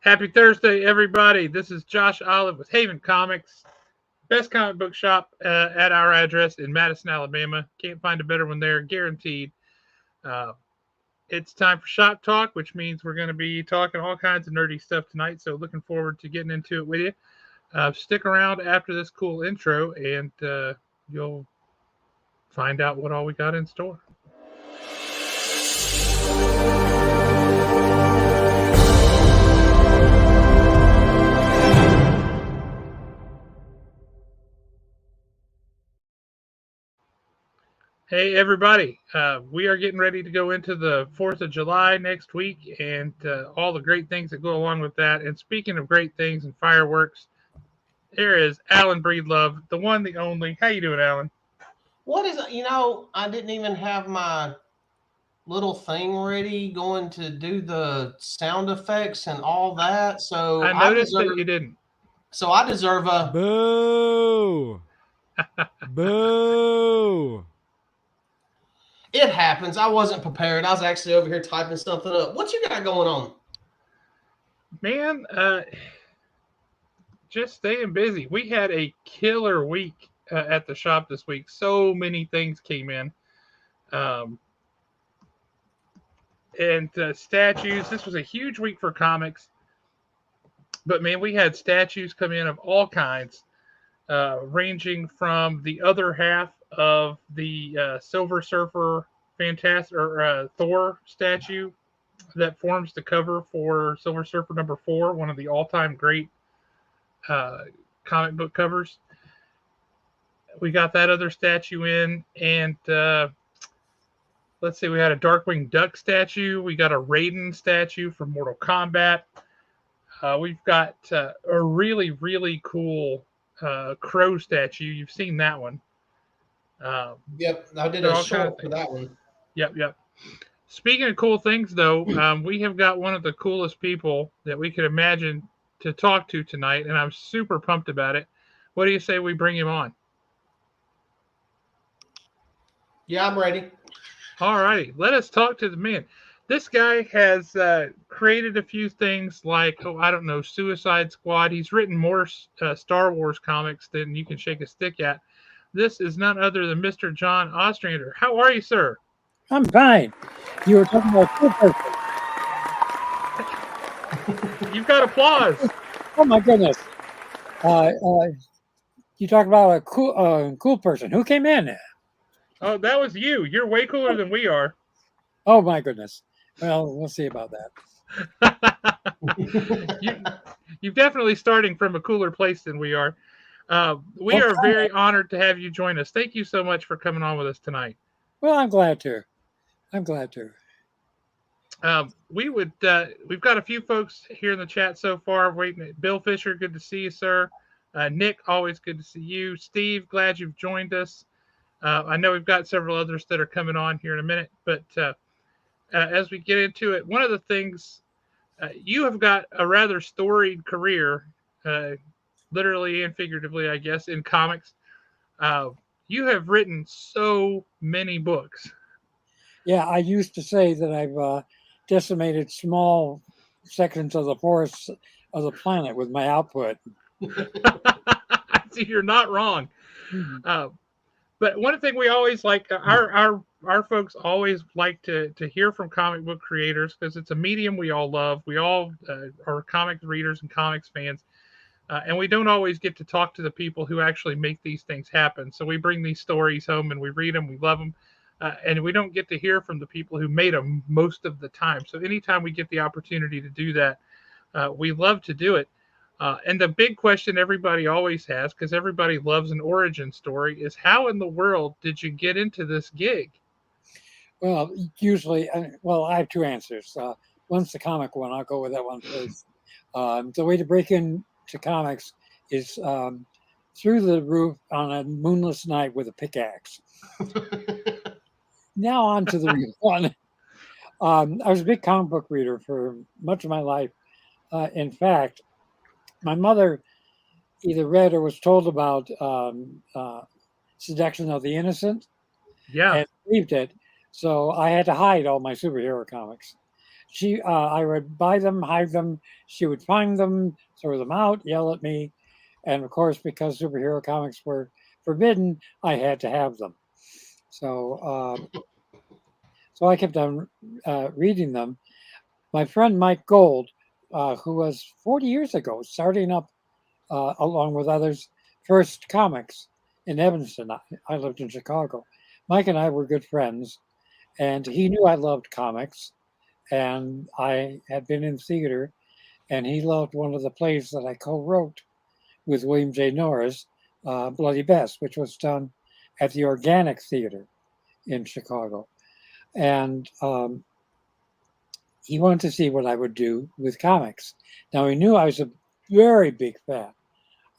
Happy Thursday, everybody. This is Josh Olive with Haven Comics, best comic book shop at our address in Madison, Alabama. Can't find a better one there, guaranteed. Uh, it's time for Shop Talk, which means we're going to be talking all kinds of nerdy stuff tonight. So, looking forward to getting into it with you. Stick around after this cool intro, and you'll find out what all we got in store. Hey, everybody. We are getting ready to go into the 4th of July next week and all the great things that go along with that. And speaking of great things and fireworks, here is Alan Breedlove, the one, the only. How you doing, Alan? What is I didn't even have my little thing ready going to do the sound effects and all that. I noticed that you didn't. So I deserve a boo. Boo. It happens. I wasn't prepared. I was actually over here typing something up. What you got going on? Man, just staying busy. We had a killer week at the shop this week. So many things came in. And statues. This was a huge week for comics. But man, we had statues come in of all kinds, ranging from the other half of the Silver Surfer Fantastic or Thor statue that forms the cover for Silver Surfer #4, one of the all-time great comic book covers. We got that other statue in, and let's see, we had a Darkwing Duck statue. We got a Raiden statue from Mortal Kombat. We've got a really, really cool crow statue. You've seen that one. Yep, I did a short for that one. Yep. Speaking of cool things, though, we have got one of the coolest people that we could imagine to talk to tonight, and I'm super pumped about it. What do you say we bring him on? Yeah, I'm ready. All righty, let us talk to the man. This guy has created a few things like, I don't know, Suicide Squad. He's written more Star Wars comics than you can shake a stick at. This is none other than Mr. John Ostrander. How are you, sir? I'm fine. You were talking about cool person. You've got applause. Oh my goodness. You talk about a cool person. Who came in? Oh, that was you. You're way cooler than we are. Oh my goodness. Well, we'll see about that. You're definitely starting from a cooler place than we are. We are very honored to have you join us. Thank you so much for coming on with us tonight. Well, I'm glad to. We've got a few folks here in the chat so far waiting. Bill Fisher, good to see you, sir. Nick, always good to see you. Steve, glad you've joined us. I know we've got several others that are coming on here in a minute, but as we get into it, one of the things, you have got a rather storied career, literally and figuratively, I guess, in comics. You have written so many books. Yeah, I used to say that I've decimated small sections of the forests of the planet with my output. See, you're not wrong. Mm-hmm. But one thing we always like, our folks always like to hear from comic book creators because it's a medium we all love. We all are comic readers and comics fans. And we don't always get to talk to the people who actually make these things happen. So we bring these stories home and we read them, we love them. And we don't get to hear from the people who made them most of the time. So anytime we get the opportunity to do that, we love to do it. And the big question everybody always has, because everybody loves an origin story, is how in the world did you get into this gig? Well, usually, I have two answers. One's the comic one. I'll go with that one first. The way to break into comics is through the roof on a moonless night with a pickaxe. Now on to the real one. I was a big comic book reader for much of my life. In fact, my mother either read or was told about Seduction of the Innocent. Yeah. And believed it. So I had to hide all my superhero comics. I would buy them, hide them. She would find them, throw them out, yell at me, and of course, because superhero comics were forbidden, I had to have them. So, so I kept on reading them. My friend Mike Gold, who was 40 years ago starting up along with others, First Comics in Evanston. I lived in Chicago. Mike and I were good friends, and he knew I loved comics, and I had been in theater, and he loved one of the plays that I co-wrote with William J. Norris, Bloody Bess, which was done at the Organic Theater in Chicago. And he wanted to see what I would do with comics. Now, he knew I was a very big fan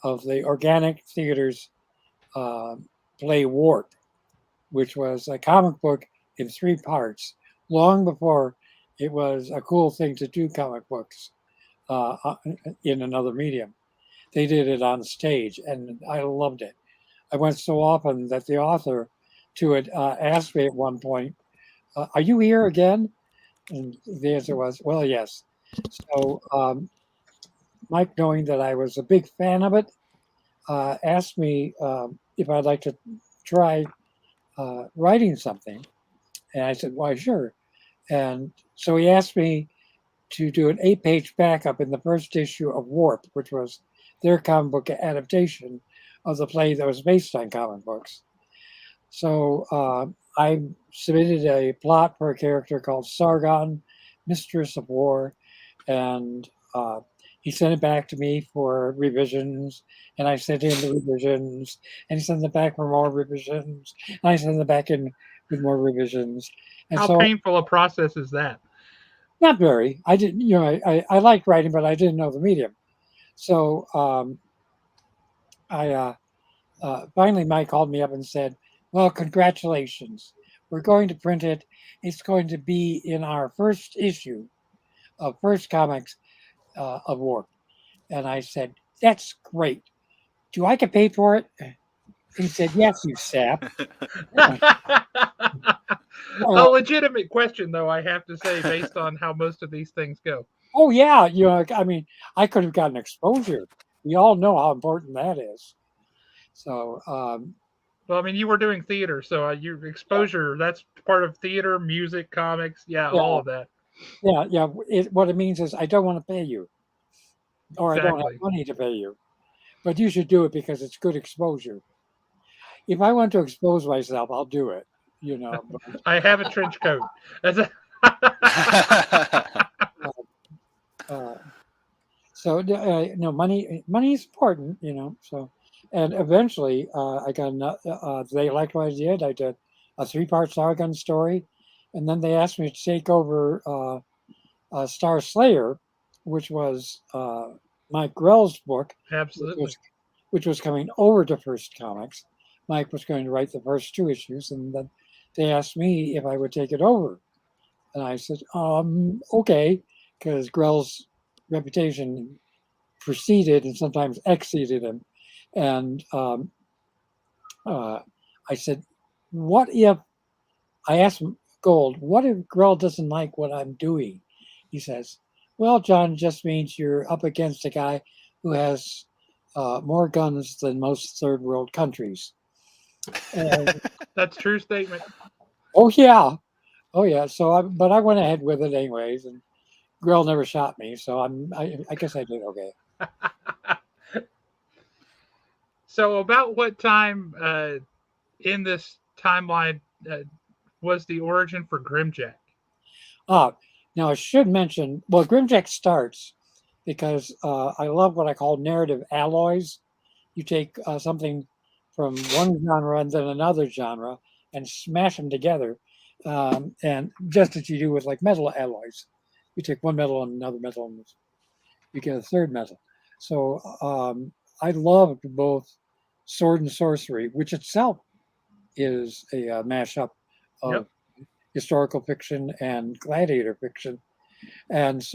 of the Organic Theater's play Warp, which was a comic book in 3 parts, long before it was a cool thing to do comic books in another medium. They did it on stage, and I loved it. I went so often that the author to it asked me at one point, "Are you here again?" And the answer was, "Well, yes." So Mike, knowing that I was a big fan of it, asked me if I'd like to try writing something. And I said, why, sure. And so he asked me to do an 8-page backup in the first issue of Warp, which was their comic book adaptation of the play that was based on comic books. So I submitted a plot for a character called Sargon, Mistress of War, and he sent it back to me for revisions, and I sent in the revisions, and he sent it back for more revisions, and I sent it back in with more revisions. And How so, painful a process is that? not very. I didn't, I liked writing, but I didn't know the medium. So I finally, Mike called me up and said, well, congratulations. We're going to print it. It's going to be in our first issue of First Comics of Warp. And I said, that's great. Do I get paid for it? And he said, yes, you sap. A legitimate question, though, I have to say, based on how most of these things go. Oh, yeah. I mean, I could have gotten exposure. We all know how important that is. So, well, I mean, you were doing theater, so your exposure, that's part of theater, music, comics, all of that. Yeah. What it means is I don't want to pay you, or Exactly. I don't have money to pay you, but you should do it because it's good exposure. If I want to expose myself, I'll do it. But, I have a trench coat. So no, money is important, So, and eventually, I got they liked what I did. I did a 3-part Sargon story, and then they asked me to take over Star Slayer, which was Mike Grell's book. Absolutely. Which was coming over to First Comics. Mike was going to write the first 2 issues, and then they asked me if I would take it over, and I said, okay, because Grell's reputation preceded and sometimes exceeded him. And I said, what if, I asked Gold, what if Grell doesn't like what I'm doing? He says, well, John, just means you're up against a guy who has more guns than most third world countries. And, that's a true statement. Oh, yeah. So, but I went ahead with it anyways, and Grell never shot me, so I guess I did okay. So, about what time in this timeline was the origin for Grimjack? Now I should mention, well, Grimjack starts because I love what I call narrative alloys. You take something from one genre and then another genre and smash them together, and just as you do with like metal alloys, you take one metal and another metal, and you get a third metal. So I loved both Sword and Sorcery, which itself is a mashup of historical fiction and gladiator fiction, and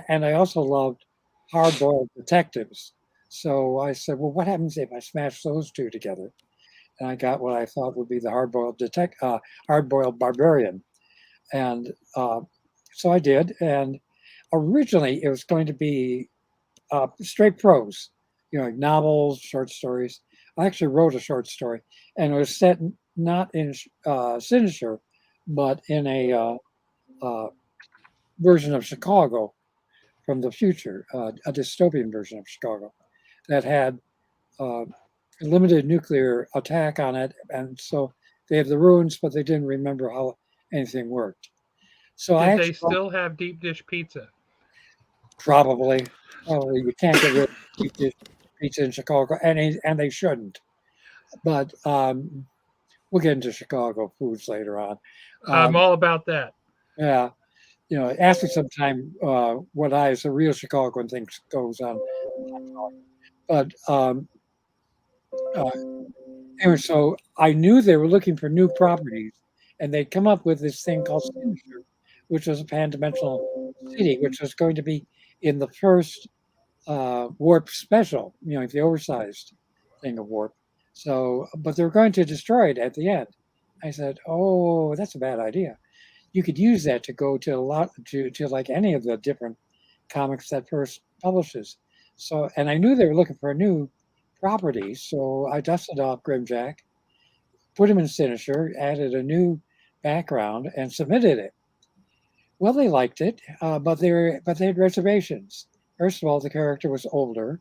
I also loved hard-boiled detectives. So I said, well, what happens if I smash those 2 together? And I got what I thought would be the hard-boiled barbarian. And So I did, and originally it was going to be straight prose, like novels, short stories. I actually wrote a short story, and it was set not in Sinister, but in a uh, version of Chicago from the future, a dystopian version of Chicago that had uh, limited nuclear attack on it, and so they have the ruins, but they didn't remember how anything worked. So I Did they actually still have deep dish pizza? probably you can't get rid of deep dish pizza in Chicago, and they shouldn't. But we'll get into Chicago foods later on. I'm Um, all about that. yeah, ask me sometime what I, as a real Chicagoan, thinks goes on. But uh, anyway, so I knew they were looking for new properties, and they'd come up with this thing called Sinister, which was a pan-dimensional city, which was going to be in the first Warp special, the oversized thing of Warp. So, but they're going to destroy it at the end. I said, "Oh, that's a bad idea. You could use that to go to a lot to like any of the different comics that first publishes." So, and I knew they were looking for a new property, so I dusted off Grimjack, put him in Sinister, added a new background, and submitted it. Well, they liked it, but they had reservations. First of all, the character was older,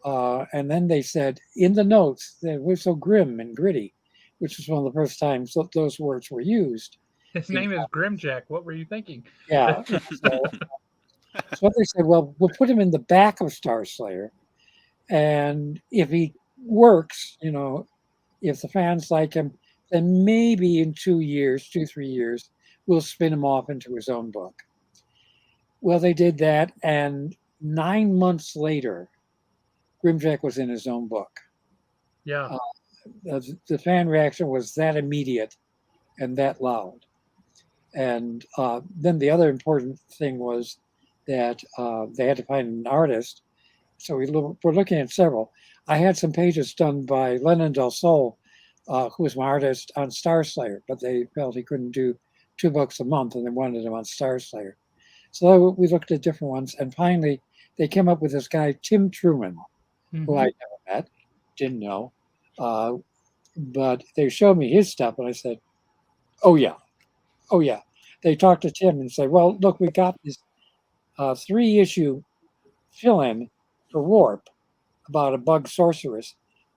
and then they said in the notes that it was so grim and gritty, which was one of the first times those words were used. His In name is Grimjack. What were you thinking? Yeah, so what they said, well, we'll put him in the back of Star Slayer, and if he works, if the fans like him, then maybe in 2 years, 3 years, we'll spin him off into his own book. Well, they did that, and 9 months later, Grimjack was in his own book. Yeah. The fan reaction was that immediate and that loud. And then the other important thing was that they had to find an artist. So we're looking at several. I had some pages done by Lennon Del Sol, who was my artist on Star Slayer, but they felt he couldn't do 2 books a month, and they wanted him on Star Slayer. So we looked at different ones, and finally they came up with this guy, Tim Truman, who I never met, didn't know. But they showed me his stuff, and I said, "Oh yeah, oh yeah." They talked to Tim and said, "Well, look, we got this 3-issue fill-in for Warp about a bug sorceress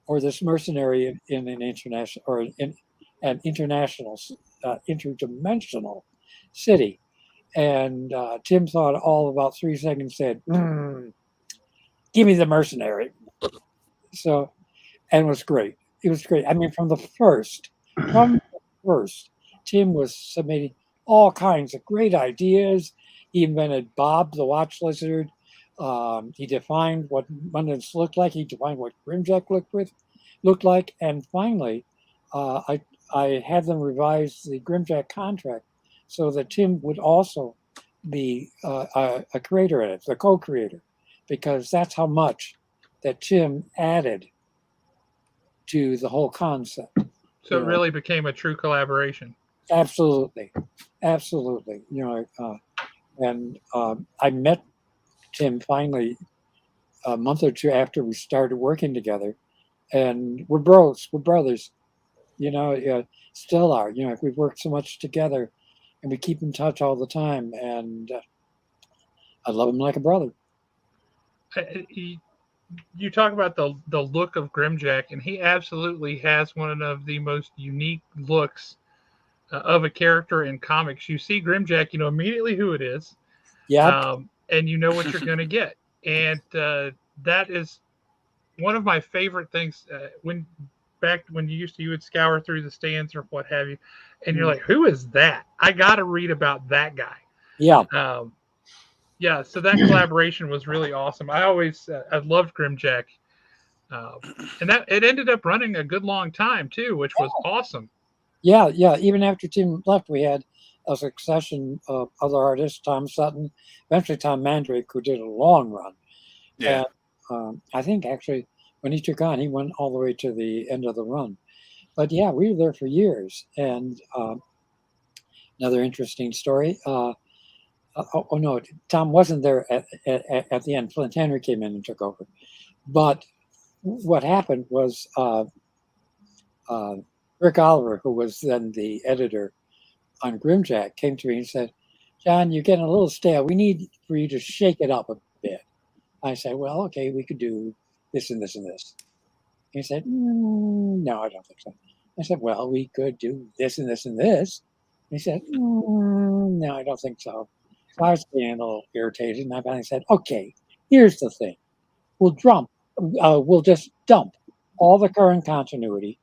or this mercenary in an international or in an international interdimensional city." And Tim thought all about 3 seconds, said, "Give me the mercenary." So, and it was great. It was great. I mean, from the first, Tim was submitting all kinds of great ideas. He invented Bob the Watch Lizard. He defined what abundance looked like. He defined what Grimjack looked like. And finally, I had them revise the Grimjack contract so that Tim would also be a creator in it, the co-creator, because that's how much that Tim added to the whole concept. So it really became a true collaboration. Absolutely, absolutely. And I met Tim finally a month or two after we started working together, and we're bros, we're brothers. Still are. We've worked so much together, and we keep in touch all the time. And I love him like a brother. You talk about the look of Grimjack, and he absolutely has one of the most unique looks of a character in comics. You see Grimjack, you know immediately who it is, Yeah. and you know what you're going to get, and that is one of my favorite things. When you would scour through the stands or what have you, and you're like, who is that? I got to read about that guy. Yeah. Yeah, so that collaboration was really awesome. I loved Grimjack, and that it ended up running a good long time too, which was awesome. Yeah. Even after Tim left, we had a succession of other artists: Tom Sutton, eventually Tom Mandrake, who did a long run. Yeah. And I think actually when he took on, he went all the way to the end of the run. But yeah, we were there for years. And another interesting story. oh no, Tom wasn't there at the end. Flint Henry came in and took over. But what happened was Rick Oliver, who was then the editor on Grimjack, came to me and said, "John, you're getting a little stale. We need for you to shake it up a bit." I said, "Well, okay, we could do this and this and this." He said, "No, I don't think so." I said, "Well, we could do this and this and this." He said, "No, I don't think so." So I was getting a little irritated, and I finally said, "Okay, here's the thing. We'll just dump all the current continuity,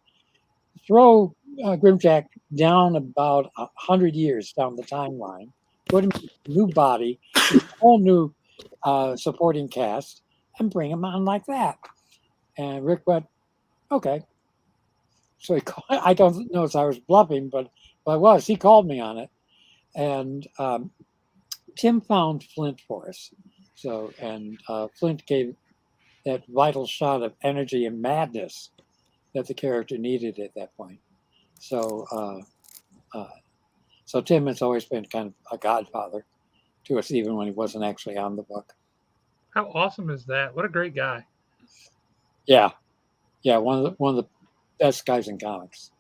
throw Grimjack down about 100 years down the timeline, put him in a new body, a whole new supporting cast, and bring him on like that." And Rick went, "Okay." So I don't know if I was bluffing, but I was. He called me on it, and Tim found Flint for us. So and Flint gave that vital shot of energy and madness that the character needed at that point. So so Tim has always been kind of a godfather to us, even when he wasn't actually on the book. How awesome is that? What a great guy. Yeah, one of the best guys in comics.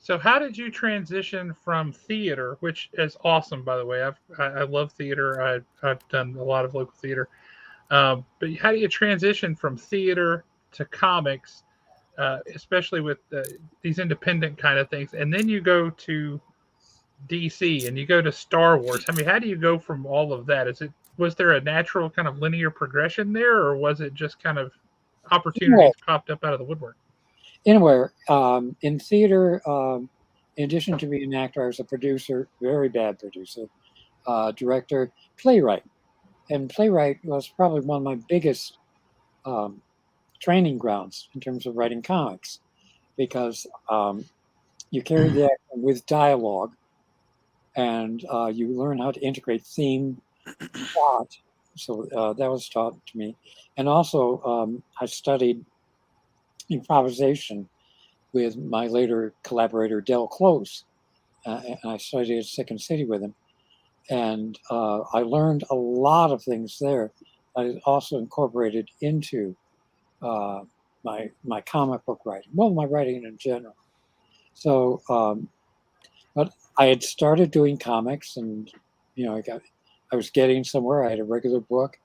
So, how did you transition from theater, which is awesome, by the way? I love theater. I've done a lot of local theater. But how do you transition from theater to comics, especially with these independent kind of things, and then you go to DC and you go to Star Wars? I mean, how do you go from all of that? Was there a natural kind of linear progression there, or was it just kind of Anyway, opportunities popped up out of the woodwork? in theater, in addition to being an actor, I was a producer, very bad producer, director, playwright. And playwright was probably one of my biggest um, training grounds in terms of writing comics because you carry the action with dialogue and you learn how to integrate theme, plot. So that was taught to me. And also, I studied improvisation with my later collaborator, Del Close. And I studied at Second City with him. And I learned a lot of things there. I also incorporated into uh, my comic book writing, well, my writing in general. So, but I had started doing comics, and I was getting somewhere. I had a regular book.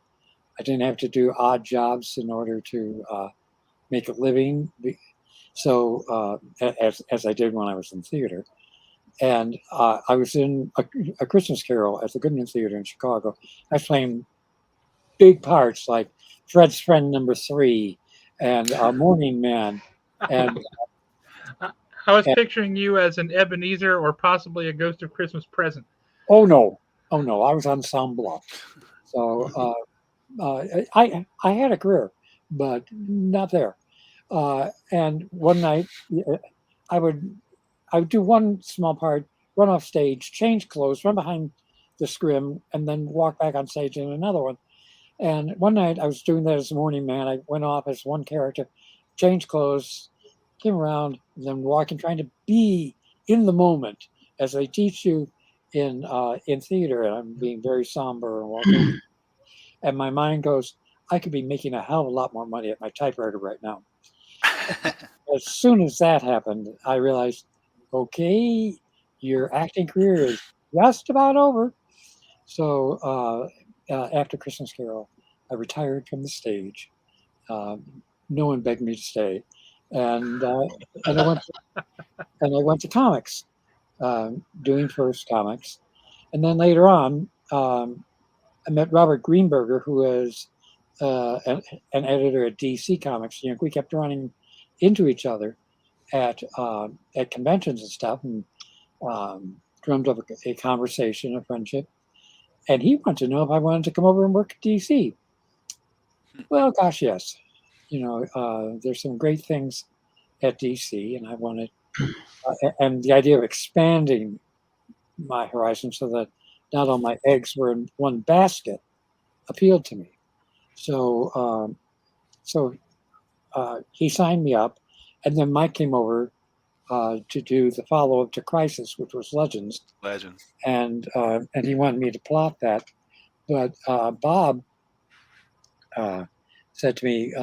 I didn't have to do odd jobs in order to make a living. So, as I did when I was in theater, and I was in a Christmas Carol at the Goodman Theater in Chicago. I was playing big parts like Fred's Friend Number 3 and Morning Man. And, I was and picturing you as an Ebenezer or possibly a Ghost of Christmas Present. oh no, I was on Sound Bluff. So I had a career, but not there. And one night I would I would do one small part, run off stage, change clothes, run behind the scrim, and then walk back on stage in another one. And one night I was doing that as a morning man. I went off as one character, changed clothes, came around, and then walking, trying to be in the moment as they teach you in theater. And I'm being very somber and walking. And my mind goes, I could be making a hell of a lot more money at my typewriter right now. As soon as that happened, I realized, okay, your acting career is just about over. So after Christmas Carol, I retired from the stage. No one begged me to stay, and and I went I went to comics, doing first comics, and then later on, I met Robert Greenberger, who was an editor at DC Comics. We kept running into each other at conventions and stuff, and drummed up a conversation, a friendship. And he wanted to know if I wanted to come over and work at DC. Well, gosh, yes. There's some great things at DC, and I wanted, and the idea of expanding my horizon so that not all my eggs were in one basket appealed to me. So, he signed me up, and then Mike came over to do the follow-up to Crisis, which was Legends, Legend. and he wanted me to plot that. But Bob said to me,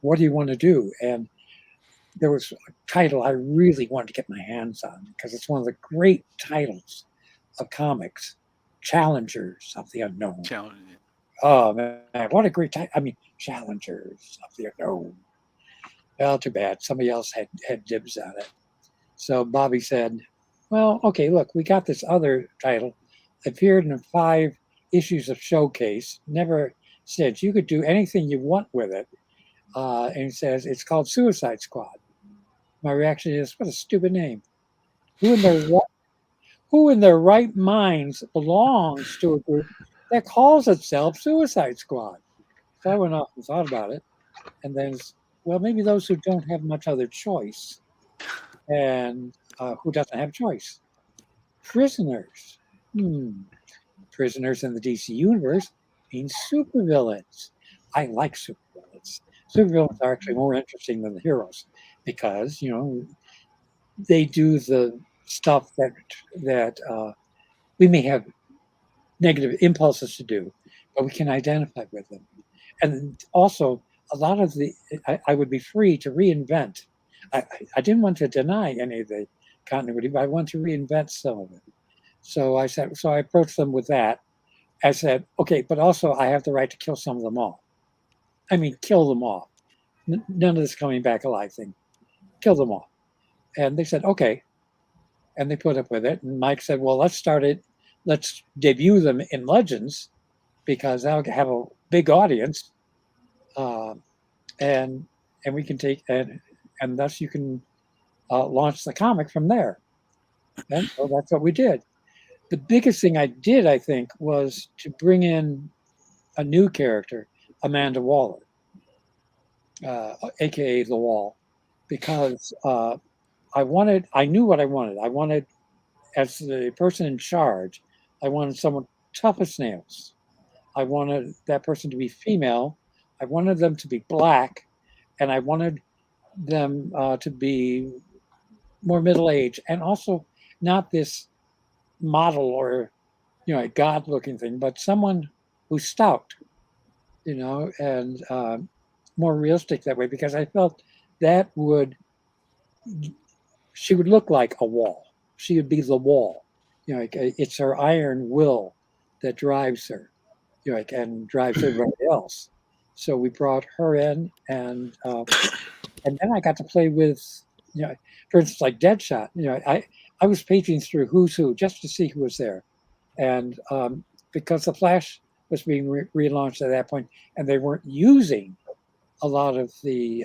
"What do you want to do?" And there was a title I really wanted to get my hands on because it's one of the great titles of comics, Challengers of the Unknown. Challenge. Oh man, what a great title! I mean, Challengers of the Unknown. Well, too bad. Somebody else had dibs on it. So Bobby said, "Well, okay, look, we got this other title. Appeared in 5 issues of Showcase. Never said you could do anything you want with it." And he says it's called Suicide Squad. My reaction is, "What a stupid name! Who in their right minds belongs to a group that calls itself Suicide Squad?" So I went off and thought about it, and then, well, maybe those who don't have much other choice, and who doesn't have choice? Prisoners. Prisoners in the DC universe means supervillains. I like supervillains. Supervillains are actually more interesting than the heroes because they do the stuff that we may have negative impulses to do, but we can identify with them. And also, a lot of I would be free to reinvent. I didn't want to deny any of the continuity, but I want to reinvent some of it. So I approached them with that. I said, okay, but also I have the right to kill some of them all. I mean, kill them all. None of this coming back alive thing. Kill them all. And they said, okay. And they put up with it. And Mike said, well, let's start it. Let's debut them in Legends because that'll have a big audience. And we can take, and thus you can launch the comic from there. And so that's what we did. The biggest thing I did, I think, was to bring in a new character, Amanda Waller, aka The Wall, because I knew what I wanted. I wanted, as the person in charge, I wanted someone tough as nails. I wanted that person to be female. I wanted them to be black, and I wanted them to be more middle aged, and also not this model or a god looking thing, but someone who's stout, and more realistic that way because I felt that she would look like a wall. She would be the wall. It's her iron will that drives her, and drives everybody else. So we brought her in, and then I got to play with, for instance, like Deadshot. I was paging through Who's Who just to see who was there, and because the Flash was being relaunched at that point, and they weren't using a lot of the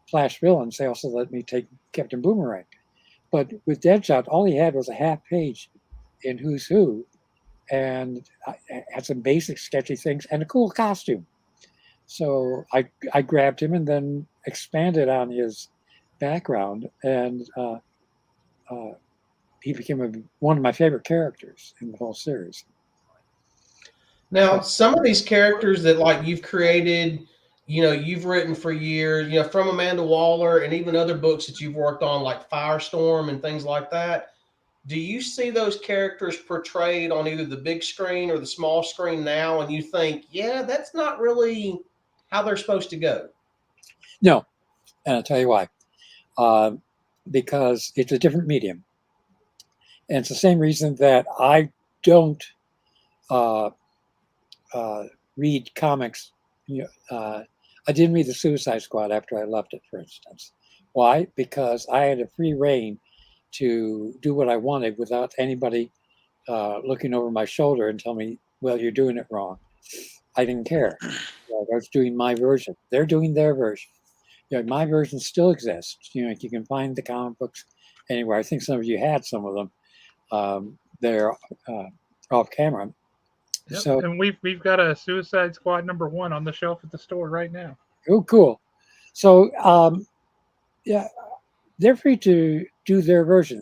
Flash villains. They also let me take Captain Boomerang. But with Deadshot, all he had was a half page in Who's Who, and had some basic sketchy things and a cool costume. So I grabbed him and then expanded on his background, and he became one of my favorite characters in the whole series. Now, some of these characters that like you've created, you've written for years, from Amanda Waller and even other books that you've worked on, like Firestorm and things like that. Do you see those characters portrayed on either the big screen or the small screen now, and you think, yeah, that's not really how they're supposed to go? No, and I'll tell you why. Because it's a different medium. And it's the same reason that I don't read comics. I didn't read the Suicide Squad after I left it, for instance. Why? Because I had a free reign to do what I wanted without anybody looking over my shoulder and tell me, well, you're doing it wrong. I didn't care. I was doing my version. They're doing their version. My version still exists. You can find the comic books anywhere. I think some of you had some of them. They're off camera. Yep. So, and we've got a Suicide Squad #1 on the shelf at the store right now. Oh, cool. So, yeah, they're free to do their version.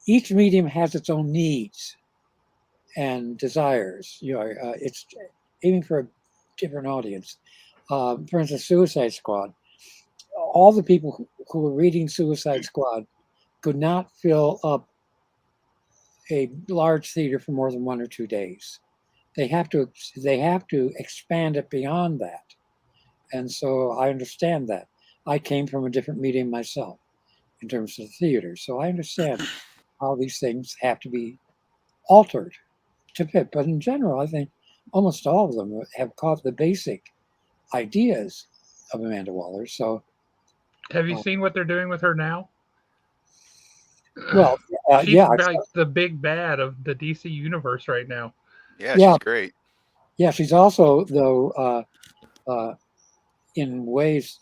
Each medium has its own needs and desires. It's aiming for a different audience. For instance, Suicide Squad. All the people who were reading Suicide Squad could not fill up a large theater for more than 1 or 2 days. They have to expand it beyond that. And so I understand that. I came from a different medium myself in terms of theater. So I understand how these things have to be altered to fit. But in general, I think almost all of them have caught the basic ideas of Amanda Waller. So, Have you seen what they're doing with her now? well, She's yeah, like the big bad of the DC universe right now. Yeah, yeah, she's great. yeah. She's also, though, in ways,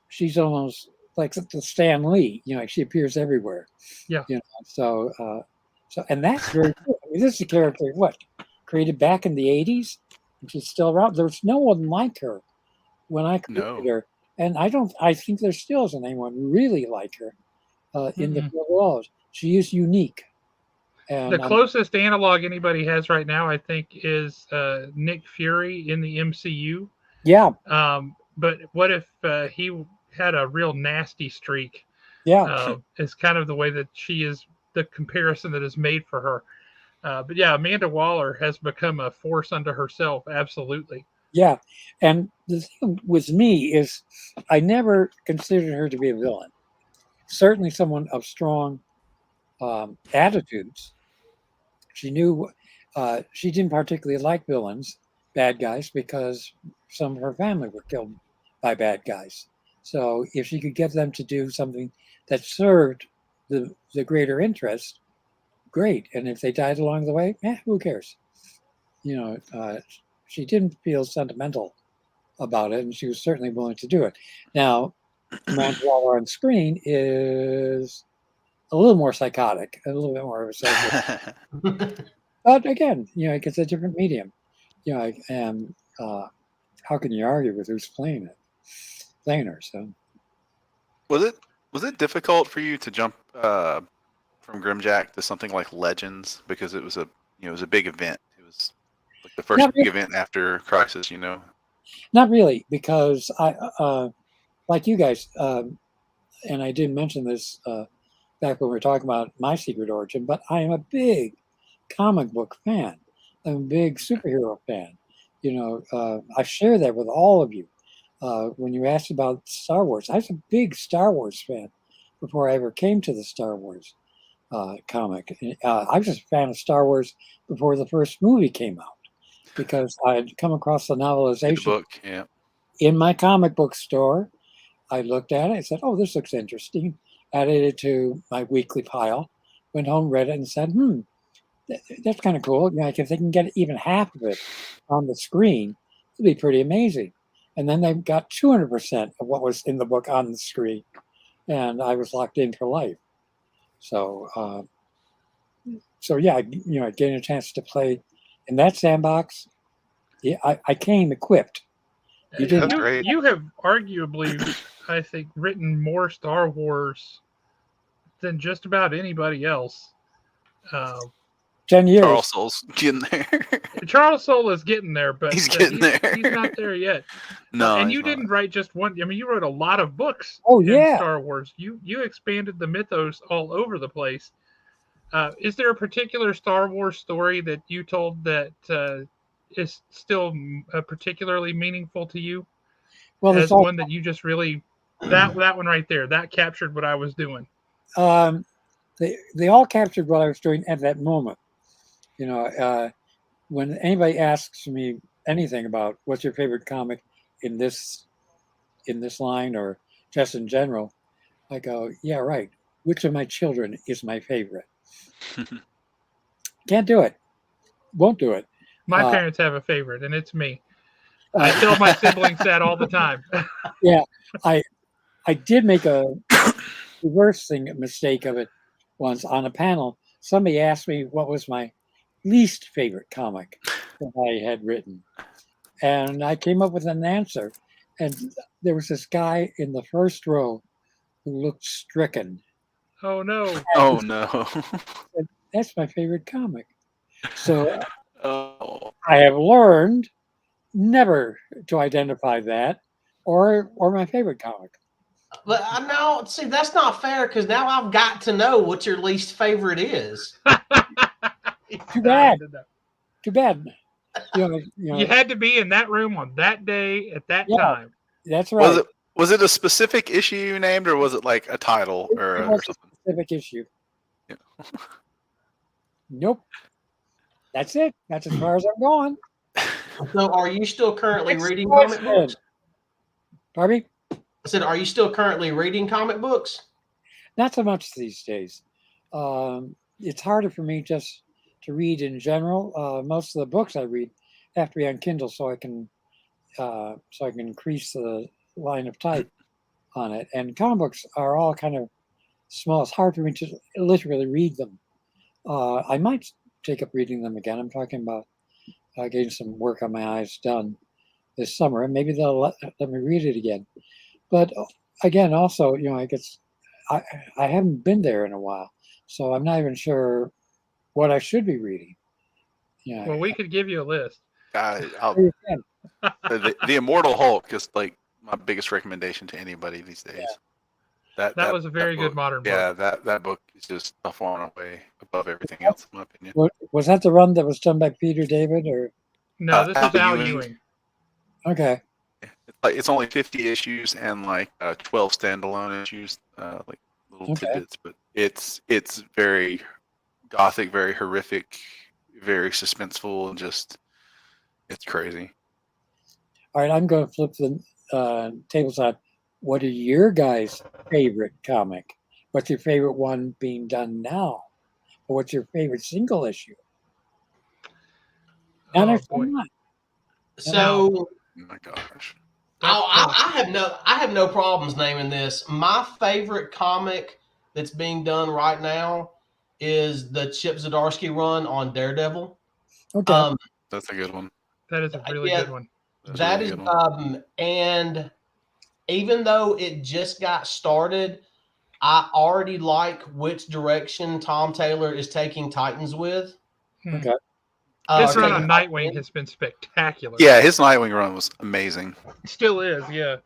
she's almost like the Stan Lee. You know, like she appears everywhere. Yeah. You know, so, and that's very cool. I mean, this is a character what created back in the '80s, and she's still around. There's no one like her when I created No. her, and I don't. I think there still isn't anyone really like her in the real world. She is unique, The and closest analog anybody has right now, I think, is Nick Fury in the MCU. yeah, But what if he had a real nasty streak? yeah, Is kind of the way that she is, the comparison that is made for her. But yeah, Amanda Waller has become a force unto herself. Absolutely. yeah. And the thing with me is, I never considered her to be a villain. Certainly, someone of strong attitudes. She knew she didn't particularly like villains, bad guys, because some of her family were killed by bad guys. So if she could get them to do something that served the greater interest, great. And if they died along the way, who cares? You know, she didn't feel sentimental about it, and she was certainly willing to do it. Now, Amanda Waller on screen is a little more psychotic, a little bit more of a psycho. But again, you know, it's a different medium. You know, and how can you argue with who's playing her? So Was it difficult for you to jump from Grimjack to something like Legends, because it was a big event. It was like the first not big really, event after Crisis. not really, because I like you guys, and I didn't mention this back when we were talking about my secret origin, but I am a big comic book fan. I'm a big superhero fan. You know, I share that with all of you. When you asked about Star Wars, I was a big Star Wars fan before I ever came to the Star Wars comic. I was just a fan of Star Wars before the first movie came out because I had come across the The novelization book, yeah. in my comic book store. I looked at it and said, "Oh, this looks interesting." Added it to my weekly pile. Went home, read it, and said, that's kind of cool. You know, like if they can get even half of it on the screen, it'd be pretty amazing." And then they got 200% of what was in the book on the screen, and I was locked in for life. So, so yeah, you know, getting a chance to play in that sandbox, yeah, I came equipped. You That's didn't. great. You have arguably, I think, written more Star Wars than just about anybody else. Uh, 10 years. Charles Soule's getting there. Charles Soule is getting there, but He's getting there. He's not there yet. No, and he's you not. didn't write just one. I mean, you wrote a lot of books Oh, in yeah. Star Wars. You expanded the mythos all over the place. Is there a particular Star Wars story that you told that is still particularly meaningful to you? Well, there's As all, one that you just really that one right there that captured what I was doing. they all captured what I was doing at that moment. You know, when anybody asks me anything about what's your favorite comic in this line or just in general, I go, yeah, right. Which of my children is my favorite? Can't do it. Won't do it. My Uh, parents have a favorite, and it's me. I tell my siblings that all the time. yeah, I did make a reverse mistake of it once on a panel. Somebody asked me what was my least favorite comic that I had written, and I came up with an answer. And there was this guy in the first row who looked stricken. Oh no! Oh no. And that's my favorite comic. So Oh. I have learned never to identify that or my favorite comic. But I know, see, that's not fair because now I've got to know what your least favorite is. Too bad. Too bad. You had to be in that room on that day at that Yeah. time. That's right. Was it a specific issue you named, or was it like a title It or was something? a specific issue. Yeah. Nope. That's it. That's as far as I'm going. So, are you still currently Next reading question. comic books? Pardon me? I said, are you still currently reading comic books? Not so much these days. It's harder for me just to read in general. Most of the books I read have to be on Kindle, so I can increase the line of type on it. And comic books are all kind of small. It's hard for me to literally read them. I might take up reading them again. I'm talking about getting some work on my eyes done this summer, and maybe they'll let me read it again. But again, also, I guess I haven't been there in a while, so I'm not even sure what I should be reading. Yeah. Well, we could give you a list. The Immortal Hulk is like my biggest recommendation to anybody these days. Yeah. That was a very good modern book. Yeah, that book is just a far and away above everything else, in my opinion. Was that the run that was done by Peter David, or? No, this is Al Ewing. Okay. It's only 50 issues and like 12 standalone issues, like little tidbits, but it's very gothic, very horrific, very suspenseful, and just it's crazy. All right, I'm going to flip the tables on. What are your guys' favorite comic? What's your favorite one being done now? Or what's your favorite single issue? Oh, boy. So, oh my gosh. I have no problems naming this. My favorite comic that's being done right now is the Chip Zdarsky run on Daredevil. Okay. That's a good one. That is a really good one. That is, and even though it just got started, I already like which direction Tom Taylor is taking Titans with. Okay. His run on Nightwing has been spectacular. Yeah, his Nightwing run was amazing. It still is, yeah.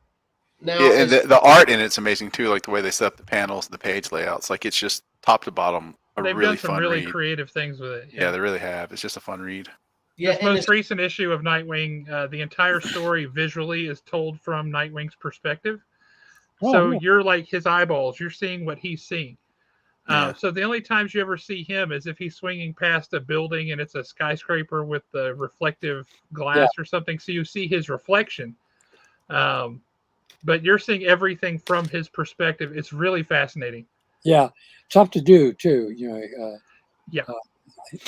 Now, and the art in it's amazing too, like the way they set up the panels, the page layouts. Like it's just top to bottom They've really done some fun really read. creative things with it. Yeah, they really have. It's just a fun read. Yeah, this most recent issue of Nightwing, the entire story visually is told from Nightwing's perspective. So you're like his eyeballs. You're seeing what he's seeing. So the only times you ever see him is if he's swinging past a building and it's a skyscraper with the reflective glass or something. So you see his reflection. But you're seeing everything from his perspective. It's really fascinating. Yeah, tough to do too.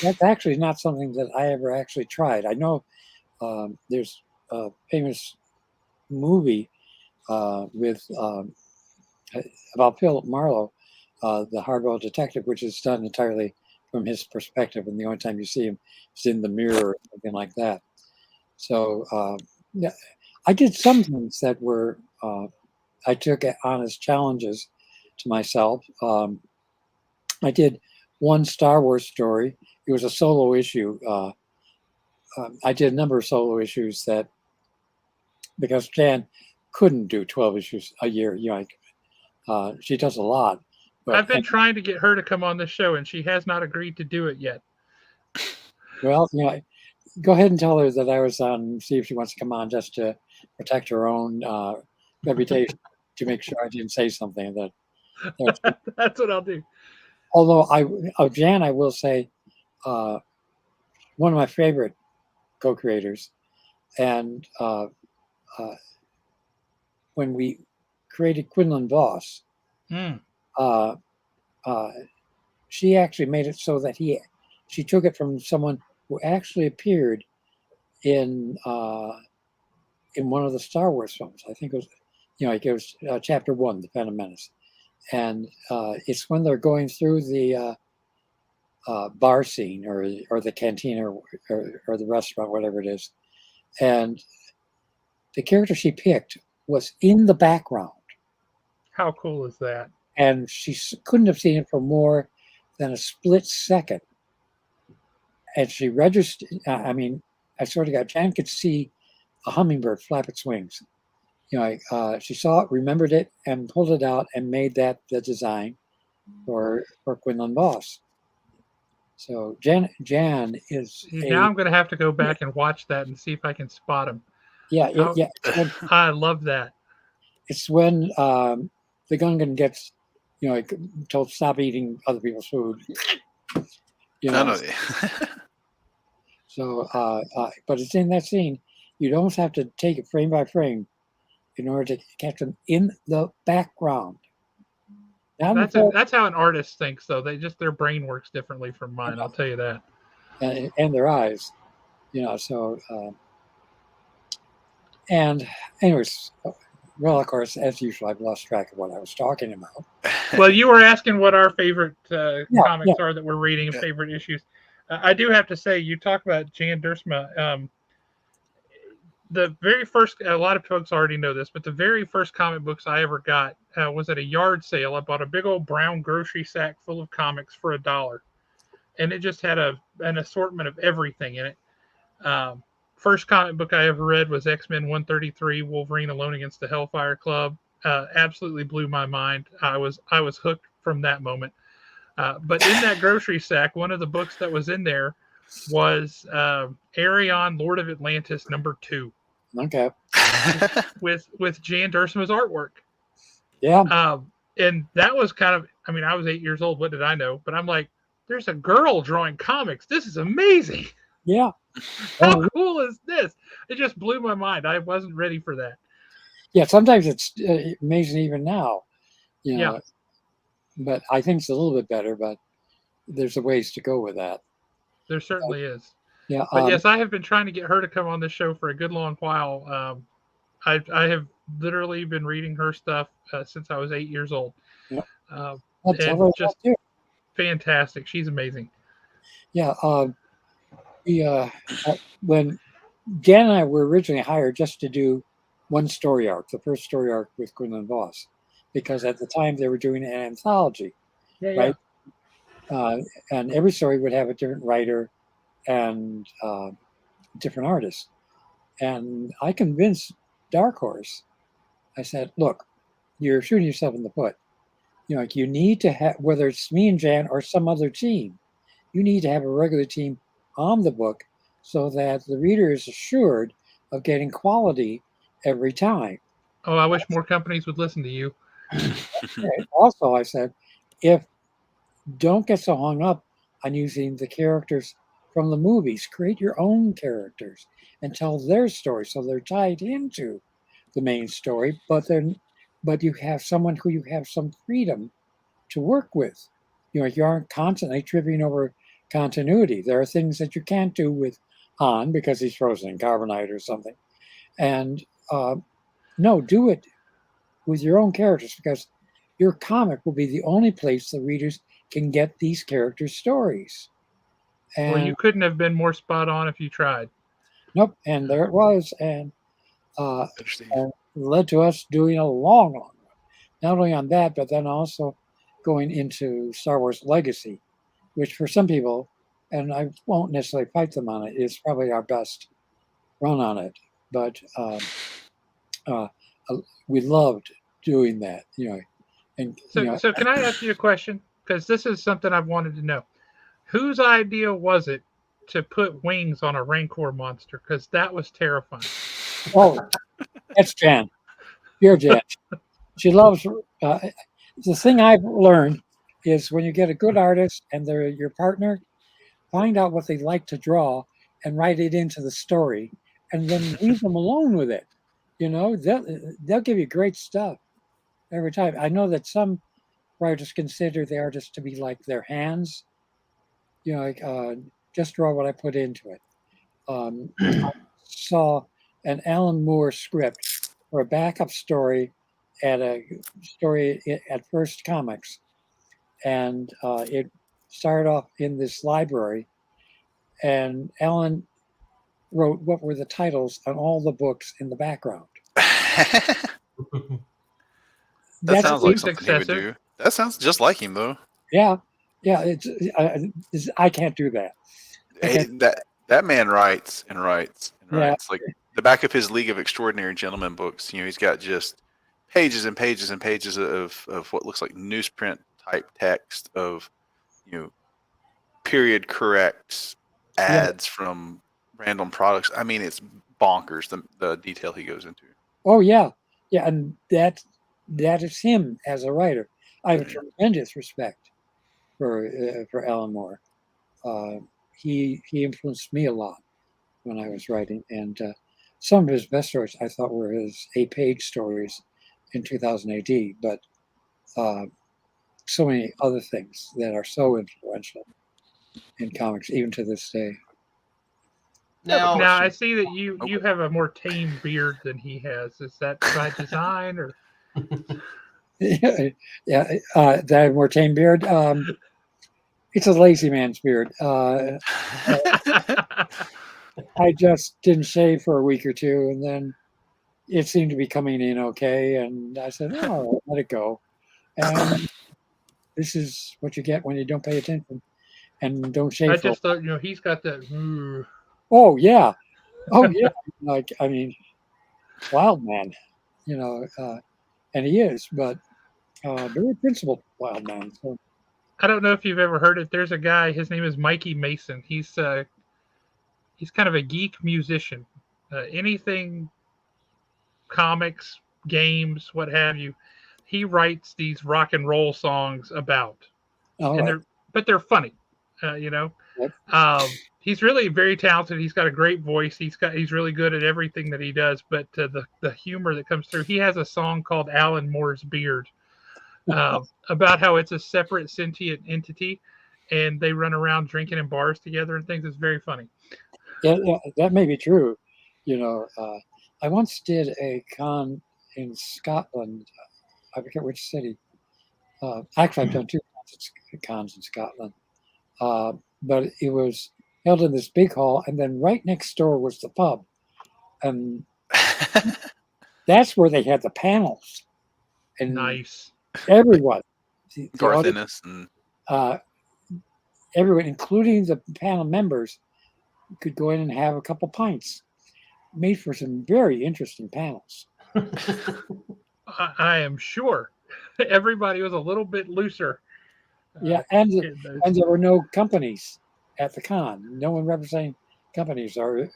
That's actually not something that I ever actually tried. I know there's a famous movie with about Philip Marlowe, the hardboiled detective, which is done entirely from his perspective, and the only time you see him is in the mirror or something like that. So yeah, I did some things that were I took on as challenges to myself. I did one Star Wars story. It was a solo issue. I did a number of solo issues that, because Jan couldn't do 12 issues a year, she does a lot. But I've been trying to get her to come on the show, and she has not agreed to do it yet. Well, go ahead and tell her that I was on, see if she wants to come on just to protect her own reputation, to make sure I didn't say something that. That's what I'll do. Although of Jan, I will say, one of my favorite co-creators, and when we created Quinlan Voss, she actually made it so that she took it from someone who actually appeared in one of the Star Wars films. I think it was, Chapter 1, The Phantom Menace, and it's when they're going through the bar scene or the canteen or the restaurant, whatever it is, and the character she picked was in the background. How cool is that? And she couldn't have seen it for more than a split second. And she registered. I swear to God, Jan could see a hummingbird flap its wings. She saw it, remembered it, and pulled it out and made that the design for Quinlan Voss. So Jan is Now I'm going to have to go back and watch that and see if I can spot him. yeah. I love that. It's when the Gungan gets told stop eating other people's food. So, but it's in that scene. You'd almost have to take it frame by frame in order to catch them in the background. That's how an artist thinks, though. Their brain works differently from mine. I'll tell you that. And their eyes, So, and anyways, well, of course, as usual, I've lost track of what I was talking about. Well, you were asking what our favorite comics are that we're reading and favorite issues. I do have to say, you talk about Jan Duursema. The very first, a lot of folks already know this, but the very first comic books I ever got was at a yard sale. I bought a big old brown grocery sack full of comics for $1. And it just had an assortment of everything in it. First comic book I ever read was X-Men 133, Wolverine Alone Against the Hellfire Club. Absolutely blew my mind. I was hooked from that moment. But in that grocery sack, one of the books that was in there was Arion, Lord of Atlantis, #2. Okay. with Jan Duursema's artwork. Yeah. And that was kind of, I was 8 years old. What did I know? But I'm like, there's a girl drawing comics. This is amazing. Yeah. How cool is this? It just blew my mind. I wasn't ready for that. Yeah. Sometimes it's amazing even now. Yeah. But I think it's a little bit better, but there's a ways to go with that. There certainly is. Yeah. But yes, I have been trying to get her to come on this show for a good long while. I have literally been reading her stuff since I was 8 years old. Yeah. And just fantastic. She's amazing. Yeah. When Jan and I were originally hired just to do one story arc, the first story arc with Quinlan Voss, because at the time they were doing an anthology, right? And every story would have a different writer and different artists. And I convinced Dark Horse. I said, "Look, you're shooting yourself in the foot. You need to have, whether it's me and Jan or some other team, you need to have a regular team on the book so that the reader is assured of getting quality every time." Oh, I wish more companies would listen to you. Also, I said, don't get so hung up on using the characters from the movies. Create your own characters and tell their story so they're tied into the main story, but you have someone who you have some freedom to work with. You aren't constantly tripping over continuity. There are things that you can't do with Han because he's frozen in carbonite or something. And no, do it with your own characters, because your comic will be the only place the readers can get these characters' stories. And well, you couldn't have been more spot on if you tried. Nope. And there it was. And led to us doing a long run. Not only on that, but then also going into Star Wars Legacy, which for some people, and I won't necessarily fight them on it, is probably our best run on it. But we loved doing that, And so can I ask you a question? Because this is something I've wanted to know. Whose idea was it to put wings on a Rancor monster? Because that was terrifying. Oh, that's Jan. You're Jan. She loves. The thing I've learned is when you get a good artist and they're your partner, find out what they like to draw and write it into the story, and then leave them alone with it. They'll give you great stuff every time. I know that some writers consider the artist to be like their hands. Just draw what I put into it. I saw an Alan Moore script for a backup story at First Comics, and it started off in this library, and Alan wrote what were the titles on all the books in the background. That sounds like something he would do. That sounds just like him, though. Yeah. I can't do that. That man writes and writes and writes. Like the back of his League of Extraordinary Gentlemen books, he's got just pages and pages and pages of what looks like newsprint type text of, period correct ads from random products. I mean, it's bonkers the detail he goes into. Oh yeah, yeah, and that is him as a writer. I have a tremendous respect for Alan Moore. He influenced me a lot when I was writing, and some of his best stories I thought were his 8-page stories in 2000 AD, but so many other things that are so influential in comics, even to this day. Now, I see that you have a more tame beard than he has. Is that by design or? Yeah, that I have more tame beard. It's a lazy man's beard. I just didn't shave for a week or two, and then it seemed to be coming in okay, and I said, "Oh, let it go." And this is what you get when you don't pay attention and don't shave. I just thought, he's got that. Oh yeah, Like I mean, wild man, and he is, but very principled wild man. So. I don't know if you've ever heard it. There's a guy. His name is Mikey Mason. He's kind of a geek musician. Anything, comics, games, what have you. He writes these rock and roll songs about, they're funny. Yep. He's really very talented. He's got a great voice. He's really good at everything that he does. But the humor that comes through, he has a song called Alan Moore's Beard. About how it's a separate sentient entity and they run around drinking in bars together and things. It's very funny. Yeah, that may be true. I once did a con in Scotland. I forget which city. Actually, I've done 2 cons in Scotland. But it was held in this big hall, and then right next door was the pub. And that's where they had the panels. And nice. Everyone, Garth Ennis and everyone, including the panel members, could go in and have a couple pints. Made for some very interesting panels. I am sure everybody was a little bit looser. Yeah, and there were no companies at the con. No one representing companies or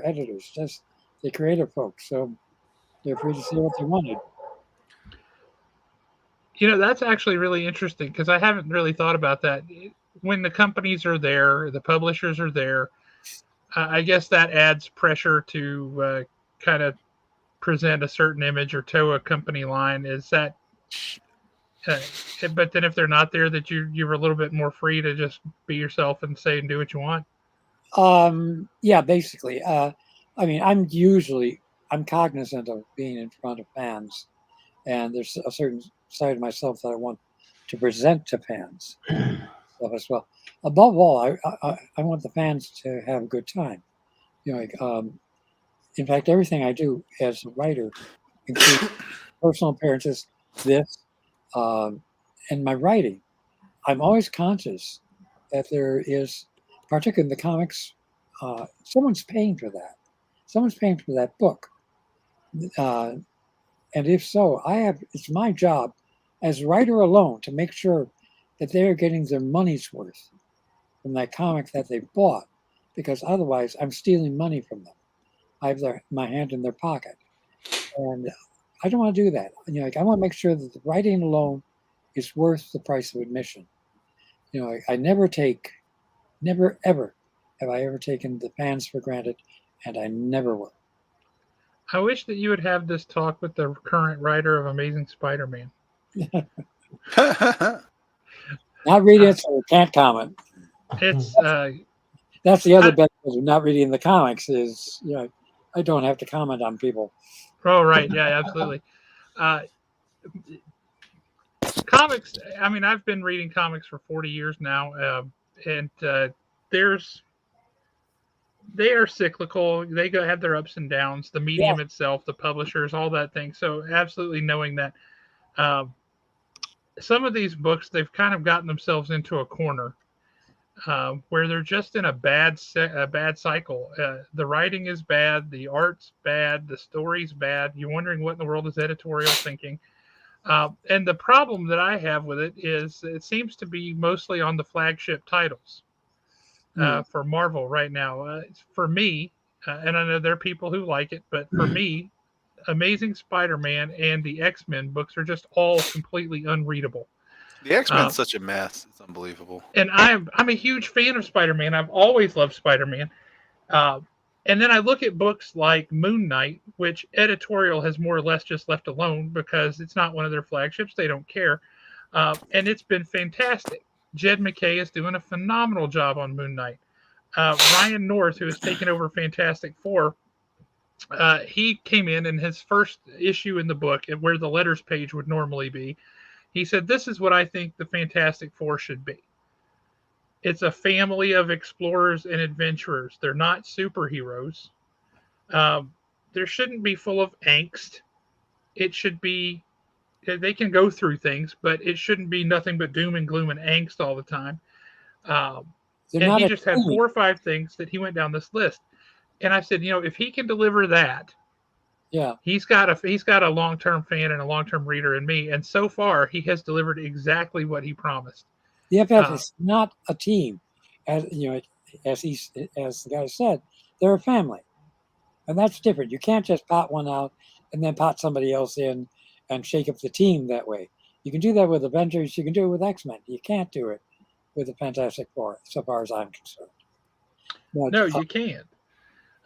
editors, just the creative folks. So they're free to say what they wanted. That's actually really interesting because I haven't really thought about that. When the companies are there, the publishers are there, I guess that adds pressure to kind of present a certain image or toe a company line. Is that? But then if they're not there, that you're a little bit more free to just be yourself and say and do what you want. Yeah, basically. I mean, I'm cognizant of being in front of fans, and there's a certain side of myself that I want to present to fans as well. Above all, I want the fans to have a good time. In fact, everything I do as a writer includes personal appearances, and my writing. I'm always conscious that there is, particularly in the comics, someone's paying for that. Someone's paying for that book. And if so, it's my job as a writer alone to make sure that they are getting their money's worth from that comic that they bought, because otherwise I'm stealing money from them. I have my hand in their pocket. And I don't want to do that. I want to make sure that the writing alone is worth the price of admission. I never ever have I ever taken the fans for granted, and I never will. I wish that you would have this talk with the current writer of Amazing Spider-Man. Not reading it, so I can't comment. It's that's the other benefit of not reading the comics is I don't have to comment on people. Oh right, yeah, absolutely. Comics. I mean, I've been reading comics for 40 years now, and they are cyclical. They have their ups and downs. The medium itself, the publishers, all that thing. So absolutely knowing that some of these books, they've kind of gotten themselves into a corner. where they're just in a bad cycle. The writing is bad, the art's bad, the story's bad. You're wondering what in the world is editorial thinking. And the problem that I have with it is it seems to be mostly on the flagship titles for Marvel right now. For me, and I know there are people who like it, but for me, Amazing Spider-Man and the X-Men books are just all completely unreadable. The X-Men's such a mess. It's unbelievable. And I'm a huge fan of Spider-Man. I've always loved Spider-Man. Uh, and then I look at books like Moon Knight, which editorial has more or less just left alone because it's not one of their flagships. They don't care. And it's been fantastic. Jed McKay is doing a phenomenal job on Moon Knight. Ryan North, who has taken over Fantastic Four, he came in his first issue in the book, where the letters page would normally be, he said, "This is what I think the Fantastic Four should be. It's a family of explorers and adventurers. They're not superheroes. There shouldn't be full of angst. It should be, they can go through things, but it shouldn't be nothing but doom and gloom and angst all the time." And he just had 4 or 5 things that he went down this list. And I said, if he can deliver that, he's got a long-term fan and a long-term reader in me. And so far, he has delivered exactly what he promised. The FF is not a team, as the guy said, they're a family, and that's different. You can't just pot one out and then pot somebody else in and shake up the team that way. You can do that with Avengers. You can do it with X-Men. You can't do it with the Fantastic Four, so far as I'm concerned. But, no, you can't.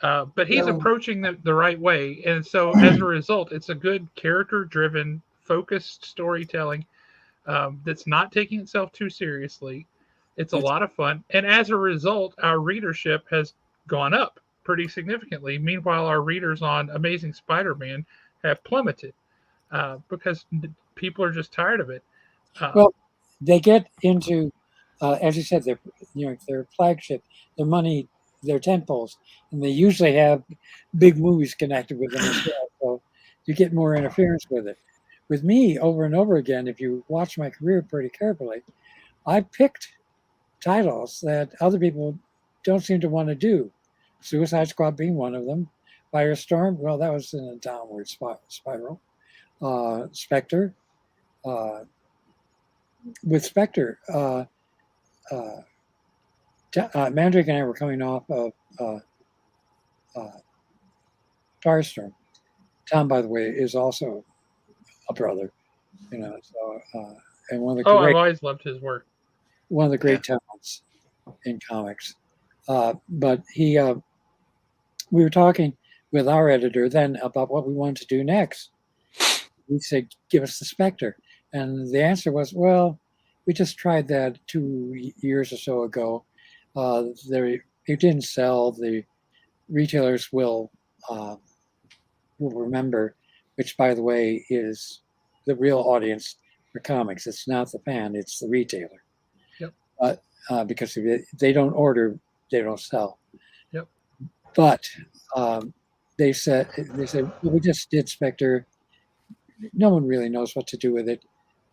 But he's approaching the right way. And so as a result, it's a good character-driven, focused storytelling that's not taking itself too seriously. It's a lot of fun. And as a result, our readership has gone up pretty significantly. Meanwhile, our readers on Amazing Spider-Man have plummeted because people are just tired of it. Well, they get into, as you said, their flagship, their money, their tentpoles, and they usually have big movies connected with them as well. So you get more interference with it. With me, over and over again, if you watch my career pretty carefully, I picked titles that other people don't seem to want to do. Suicide Squad being one of them. Firestorm, well, that was in a downward spiral. Spectre. With Spectre, Mandrake and I were coming off of Firestorm. Tom, by the way, is also a brother, so and one of the I've always loved his work. One of the great talents in comics. But he, we were talking with our editor then about what we wanted to do next. We said, "Give us the Spectre," and the answer was, "Well, we just tried that 2 years or so ago. It didn't sell. The retailers will remember," which, by the way, is the real audience for comics. It's not the fan; it's the retailer. Yep. Because if they don't order, they don't sell. Yep. But they said, well, we just did Spectre. No one really knows what to do with it.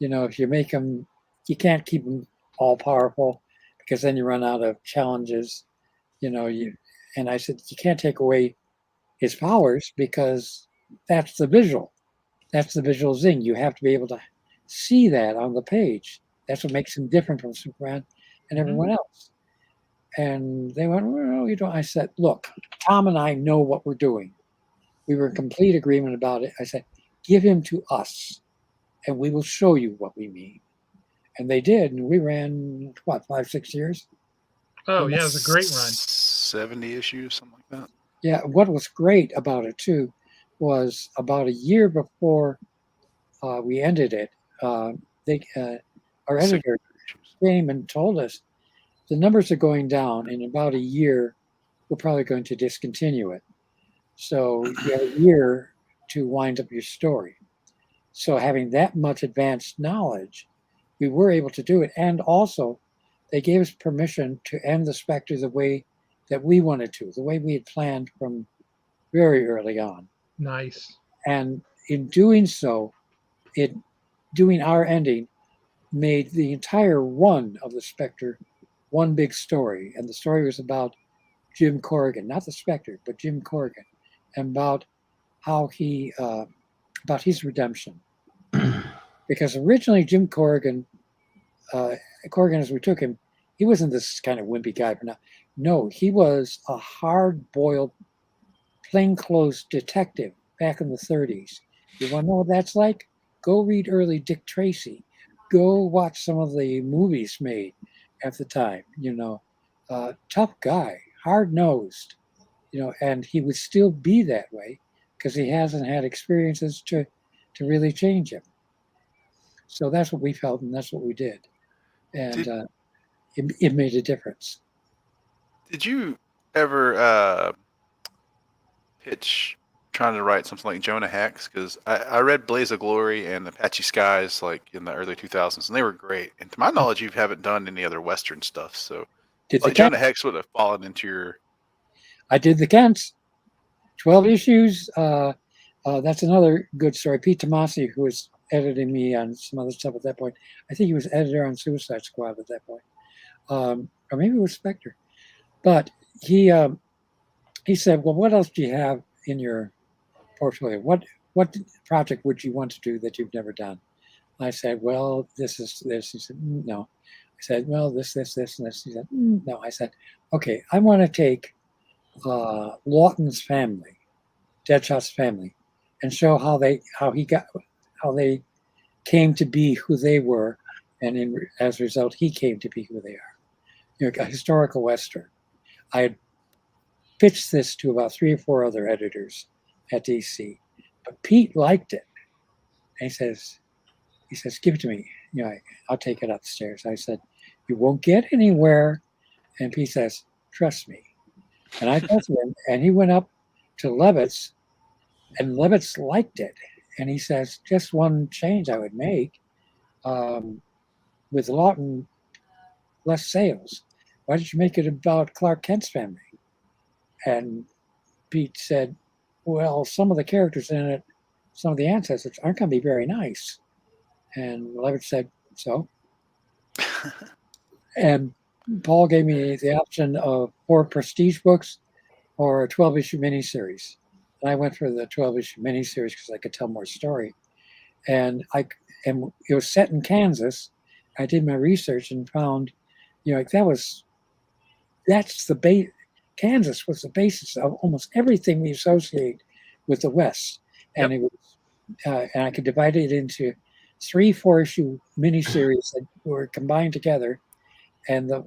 If you make them, you can't keep them all powerful because then you run out of challenges. And I said, you can't take away his powers because that's the visual. That's the visual zing. You have to be able to see that on the page. That's what makes him different from Superman and everyone else. And they went, well, I said, look, Tom and I know what we're doing. We were in complete agreement about it. I said, give him to us and we will show you what we mean. And they did. And we ran, 5-6 years? Oh, yeah, it was a great run. 70 issues, something like that. Yeah, what was great about it, too, was about a year before we ended it, our editor came and told us the numbers are going down. In about a year, we're probably going to discontinue it. So you have a year to wind up your story. So having that much advanced knowledge, we were able to do it. And also, they gave us permission to end the Spectre the way that we wanted to, the way we had planned from very early on. Nice. And in doing so, doing our ending made the entire run of the Spectre one big story, and the story was about Jim Corrigan, not the Spectre, but Jim Corrigan, and about how he about his redemption. Because originally Jim Corrigan, Corrigan as we took him, he wasn't this kind of wimpy guy. But no, he was a hard-boiled, plainclothes detective back in the 30s. You want to know what that's like? Go read early Dick Tracy. Go watch some of the movies made at the time. Tough guy, hard-nosed. And he would still be that way because he hasn't had experiences to really change him. So that's what we felt, and that's what we did, and it made a difference. Did you ever pitch trying to write something like Jonah Hex? Because I read Blaze of Glory and Apache Skies like in the early 2000s, and they were great. And to my knowledge, you haven't done any other Western stuff, so like Jonah Hex would have fallen into your. I did the Kents, 12 issues. That's another good story. Pete Tomasi, who was editing me on some other stuff at that point, I think he was editor on Suicide Squad at that point, or maybe it was Spectre. But he said, "Well, what else do you have in your portfolio? What project would you want to do that you've never done?" I said, "Well, this is this." He said, "No." I said, "Well, this, and this." He said, "No." I said, "Okay, I want to take Lawton's family, Deadshot's family, and show how they came to be who they were, and as a result, he came to be who they are. A historical Western." I had pitched this to about 3 or 4 other editors at DC, but Pete liked it. And he says, "Give it to me. I'll take it upstairs." I said, "You won't get anywhere." And Pete says, "Trust me." And I trusted him, and he went up to Levitz, and Levitz liked it. And he says, "Just one change I would make, with Lawton, less sales. Why did you make it about Clark Kent's family?" And Pete said, "Well, some of the characters in it, some of the ancestors aren't going to be very nice." And Levitz said, "So?" And Paul gave me the option of 4 prestige books or a 12-issue miniseries. And I went for the 12-issue miniseries because I could tell more story. And it was set in Kansas. I did my research and found, that's the base. Kansas was the basis of almost everything we associate with the West. And it was, and I could divide it into 3 4-issue miniseries that were combined together. And the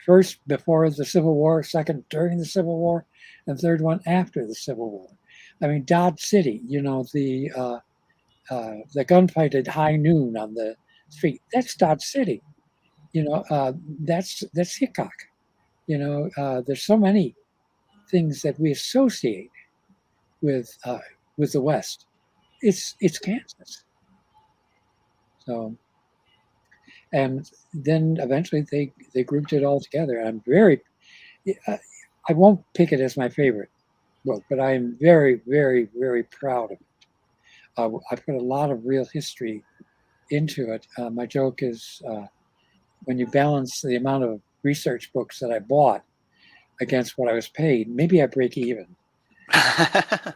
first before the Civil War, second during the Civil War, and third one after the Civil War. I mean, Dodge City, the gunfight at high noon on the street, that's Dodge City. That's Hickok. There's so many things that we associate with the West. It's Kansas. So, and then eventually they grouped it all together. I'm I won't pick it as my favorite book, but I am very, very, very proud of it. I put a lot of real history into it. My joke is when you balance the amount of research books that I bought against what I was paid, maybe I break even. But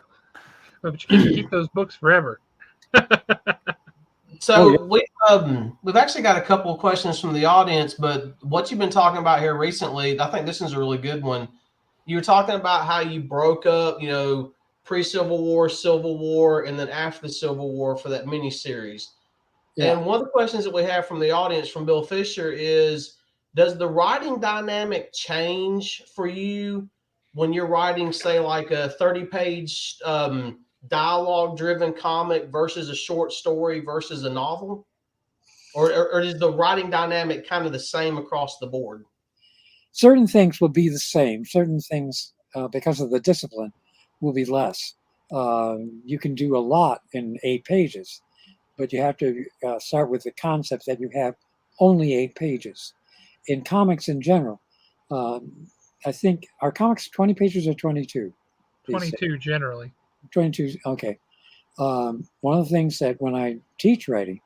you get to keep those books forever. So we've actually got a couple of questions from the audience, but what you've been talking about here recently, I think this is a really good one. You were talking about how you broke up, pre-Civil War, Civil War, and then after the Civil War for that miniseries. Yeah. And one of the questions that we have from the audience from Bill Fisher is, does the writing dynamic change for you when you're writing, say, like a 30-page dialogue-driven comic versus a short story versus a novel? Or is the writing dynamic kind of the same across the board? Certain things will be the same. Certain things, because of the discipline, will be less. You can do a lot in 8 pages, but you have to start with the concept that you have only 8 pages. In comics in general, I think, are comics 20 pages or 22? 22 generally. 22, okay. One of the things that when I teach writing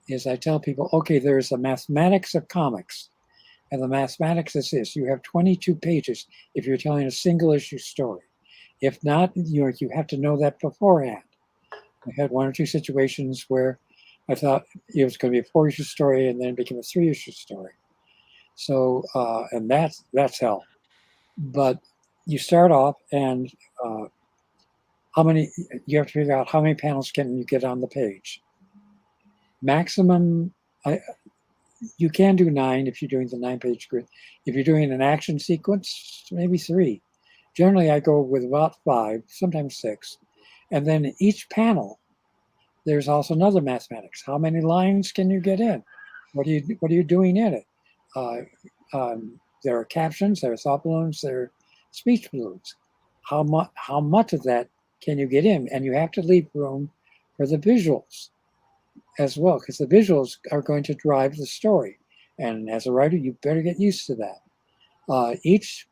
is I tell people, okay, there's a mathematics of comics, And the mathematics is this: you have 22 pages if you're telling a single issue story. If not, you have to know that beforehand. I had one or two situations where I thought it was going to be a 4-issue story, and then it became a 3-issue story. So, and that's hell. But you start off, and you have to figure out how many panels can you get on the page. Maximum, you can do 9 if you're doing the 9-page grid. If you're doing an action sequence, maybe 3. Generally, I go with about 5, sometimes 6. And then each panel, there's also another mathematics. How many lines can you get in? What are you doing in it? There are captions, there are thought balloons, there are speech balloons. How much of that can you get in? And you have to leave room for the visuals as well, because the visuals are going to drive the story. And as a writer, you better get used to that. Each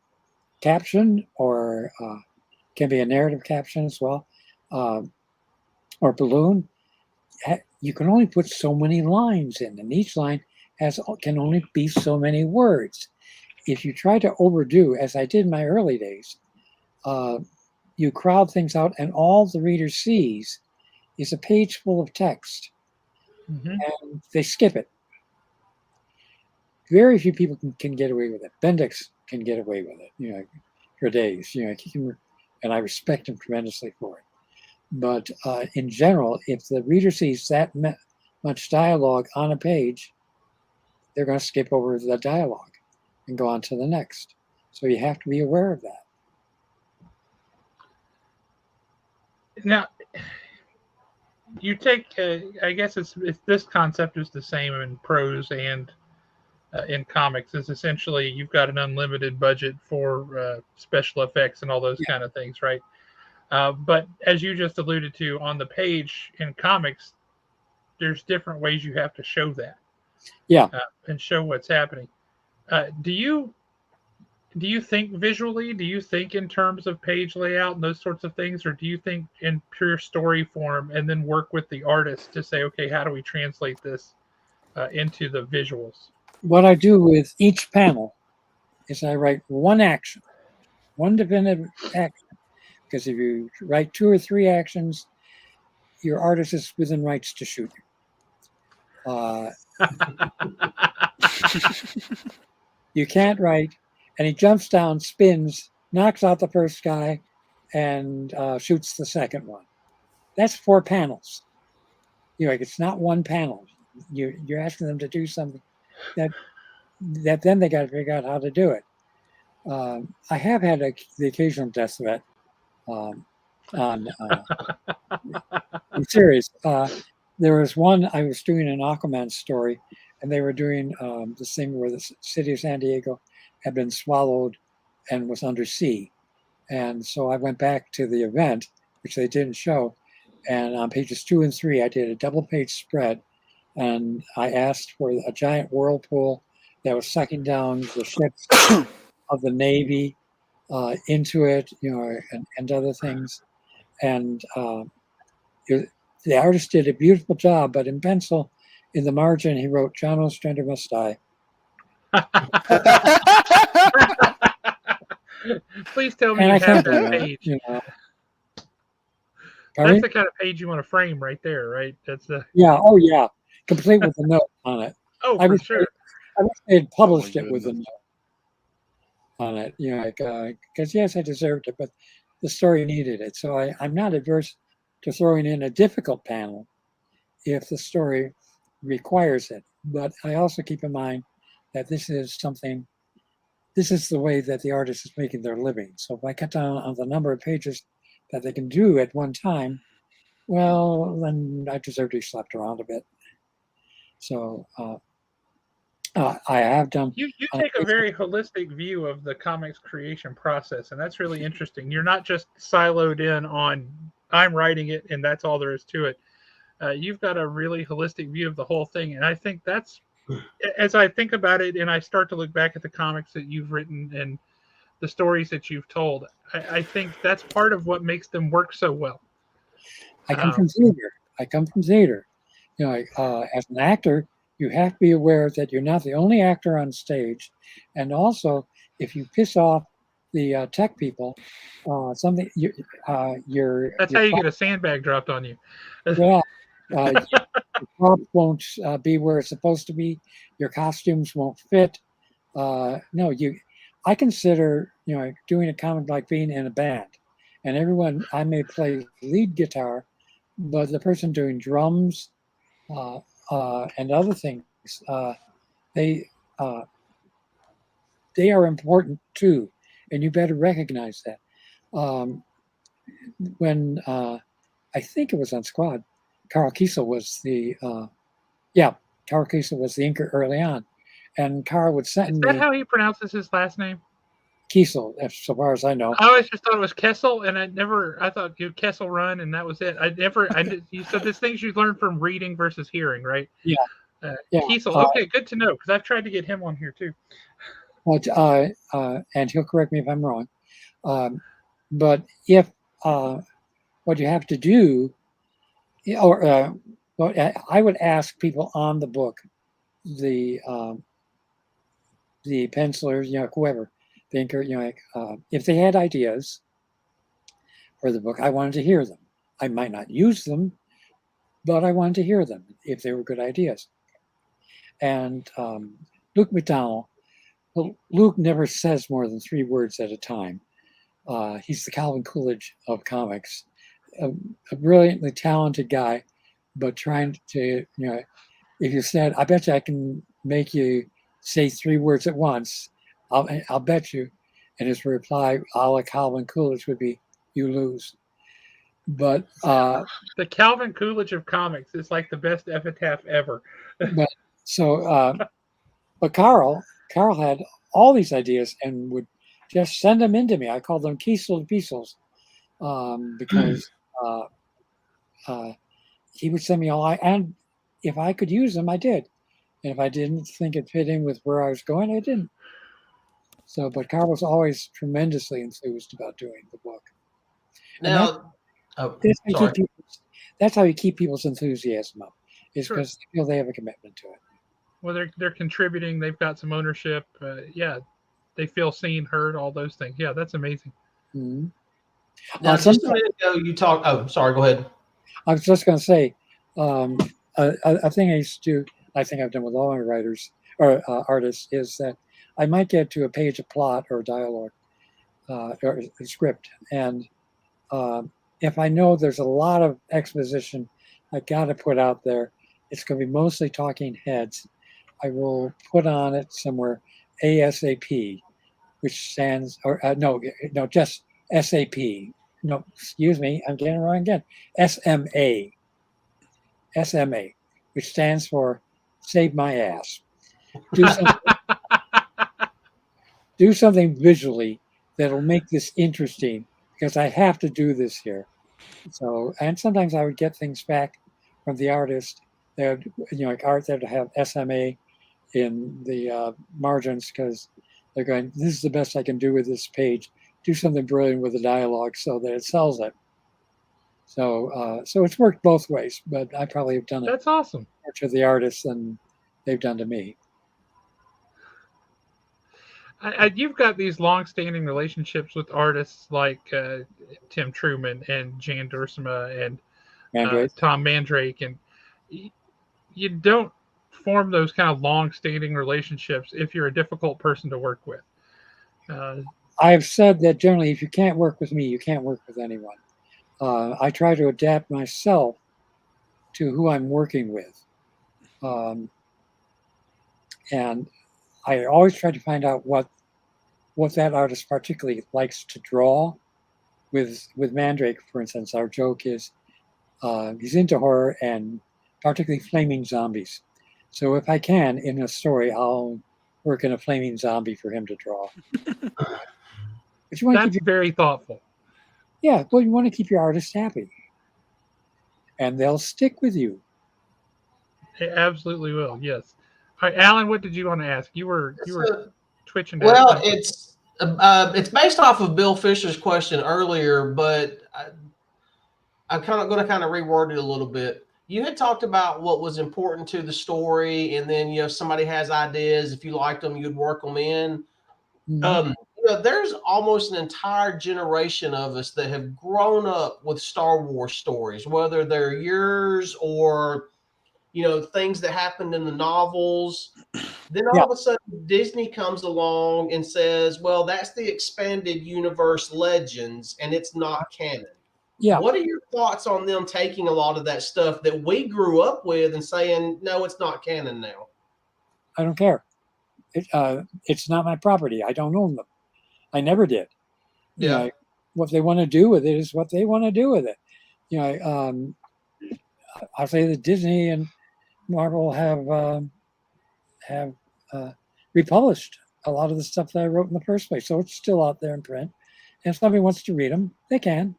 caption, or can be a narrative caption as well, or balloon, you can only put so many lines in, and each line can only be so many words. If you try to overdo, as I did in my early days, you crowd things out, and all the reader sees is a page full of text, and they skip it. Very few people can get away with it. Bendix can get away with it, for days. And I respect him tremendously for it. But in general, if the reader sees that much dialogue on a page, they're going to skip over the dialogue and go on to the next. So you have to be aware of that. Now, you take, I guess it's this concept is the same in prose and in comics. Is essentially you've got an unlimited budget for special effects and all those kind of things, right? But as you just alluded to, on the page in comics, there's different ways you have to show that. Yeah. And show what's happening. Do you think visually? Do you think in terms of page layout and those sorts of things? Or do you think in pure story form and then work with the artist to say, okay, how do we translate this into the visuals? What I do with each panel is I write one action, one definitive action. Because if you write 2 or 3 actions, your artist is within rights to shoot you. You can't write, and he jumps down, spins, knocks out the first guy, and shoots the second one. That's 4 panels. It's not one panel. You're asking them to do something that then they got to figure out how to do it. I have had the occasional death threat on in series. There was one I was doing an Aquaman story, and they were doing this thing where the city of San Diego had been swallowed and was under sea. And so I went back to the event, which they didn't show. And on pages 2 and 3, I did a double-page spread, and I asked for a giant whirlpool that was sucking down the ships of the Navy into it, and other things. And the artist did a beautiful job, but in pencil, in the margin, he wrote, "John Ostrander must die." Please tell me you have that page. That's the kind of page you want to frame right there, right? That's the Oh yeah, complete with a note on it. Oh, for sure. I wish they had published it with a note on it, because yes, I deserved it, but the story needed it. So I'm not averse to throwing in a difficult panel if the story requires it. But I also keep in mind that this is the way that the artist is making their living. So if I cut down on the number of pages that they can do at one time, well, then I deserve to be slapped around a bit. So I have done. You take a very holistic view of the comics creation process, and that's really interesting. You're not just siloed in on I'm writing it and that's all there is to it. You've got a really holistic view of the whole thing, and I think that's, as I think about it and I start to look back at the comics that you've written and the stories that you've told, I think that's part of what makes them work so well. I come from theater. As an actor, you have to be aware that you're not the only actor on stage, and also if you piss off the tech people, something your That's how you get a sandbag dropped on you. yeah, your prop won't be where it's supposed to be. Your costumes won't fit. No, I consider doing a comic like being in a band, and everyone I may play lead guitar, but the person doing drums and other things, they uh, they are important too, and you better recognize that. Um, when I think it was on Squad, Carl Kiesel was the yeah, Carl Kiesel was the inker early on, and Carl would Is send that me how he pronounces his last name? Kiesel, as so far as I know. I always just thought it was Kessel, and I thought you Kessel Run, and that was it. So there's things you learn from reading versus hearing, right? Yeah, yeah. Kiesel, okay, good to know, because I've tried to get him on here too. But and he'll correct me if I'm wrong. But if what you have to do, or well, I would ask people on the book, the pencilers, whoever, thinker, if they had ideas for the book, I wanted to hear them. I might not use them, but I wanted to hear them if they were good ideas. And Luke McDonnell, well, Luke never says more than 3 words at a time. He's the Calvin Coolidge of comics, a brilliantly talented guy, but trying to, if you said, I bet you I can make you say 3 words at once, I'll bet you. And his reply, a la Calvin Coolidge, would be, you lose. But the Calvin Coolidge of comics is like the best epitaph ever. but so but Carl had all these ideas and would just send them into me. I call them Kiesel Piesels because he would send me and if I could use them, I did. And if I didn't think it fit in with where I was going, I didn't. So, but Carl was always tremendously enthused about doing the book. Now, that's how you keep people's enthusiasm up, is Sure. because they feel they have a commitment to it. Well, they're contributing. They've got some ownership. Yeah, they feel seen, heard, all those things. Yeah, that's amazing. Mm-hmm. Now, just a minute ago, you talked. Oh, sorry. Go ahead. I was just going to say, a thing I used to do, I think I've done with all my writers or artists, is that I might get to a page of plot or dialogue or a script, and if I know there's a lot of exposition I got to put out there, it's going to be mostly talking heads. I will put on it somewhere ASAP, which stands, or no, just SAP. No, excuse me, I'm getting it wrong again. SMA, which stands for Save My Ass. Do something visually that'll make this interesting, because I have to do this here. So, and sometimes I would get things back from the artist that, like art that have SMA in the margins, because they're going, this is the best I can do with this page. Do something brilliant with the dialogue so that it sells it. So, so it's worked both ways, but I probably have done it. That's awesome. More to the artists than they've done to me. You've got these long-standing relationships with artists like Tim Truman and Jan Duursema and Tom Mandrake, and you don't form those kind of long-standing relationships if you're a difficult person to work with. I've said that generally, if you can't work with me, you can't work with anyone. I try to adapt myself to who I'm working with, and I always try to find out what that artist particularly likes to draw. With Mandrake, for instance, our joke is he's into horror and particularly flaming zombies. So if I can, in a story, I'll work in a flaming zombie for him to draw. But you want That's very thoughtful. Yeah, well, you want to keep your artist happy, and they'll stick with you. They absolutely will. Yes. All right, Alan, what did you want to ask? You were twitching. Well, it's based off of Bill Fisher's question earlier, but I'm going to reword it a little bit. you had talked about what was important to the story, and then if somebody has ideas, if you liked them, you'd work them in. Mhm. There's almost an entire generation of us that have grown up with Star Wars stories, whether they're yours or things that happened in the novels. Then all Yeah, of a sudden, Disney comes along and says, "Well, that's the expanded universe legends, and it's not canon." yeah. What are your thoughts on them taking a lot of that stuff that we grew up with and saying, "No, it's not canon now"? I don't care. It's not my property. I don't own them. I never did. Yeah, What they want to do with it is what they want to do with it. I'll say that Disney and Marvel have republished a lot of the stuff that I wrote in the first place, so it's still out there in print. And if somebody wants to read them, they can.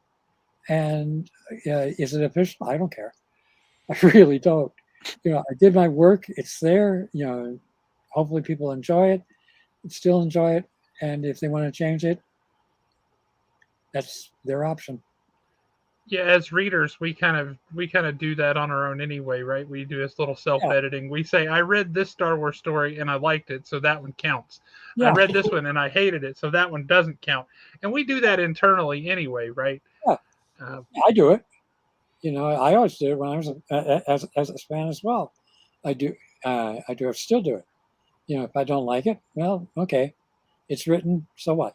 And is it official? I don't care. I really don't. I did my work. It's there. Hopefully people enjoy it, still enjoy it, and if they want to change it, that's their option. Yeah, as readers, we kind of do that on our own anyway, right? We do this little Yeah, self-editing. We say, I read this Star Wars story and I liked it, so that one counts. I yeah, read this one and I hated it, so that one doesn't count. And we do that internally anyway, right? yeah. Uh, I do it. I always did it when I was as a fan as well. I do. I do. I still do it. If I don't like it, well, okay, it's written. So what?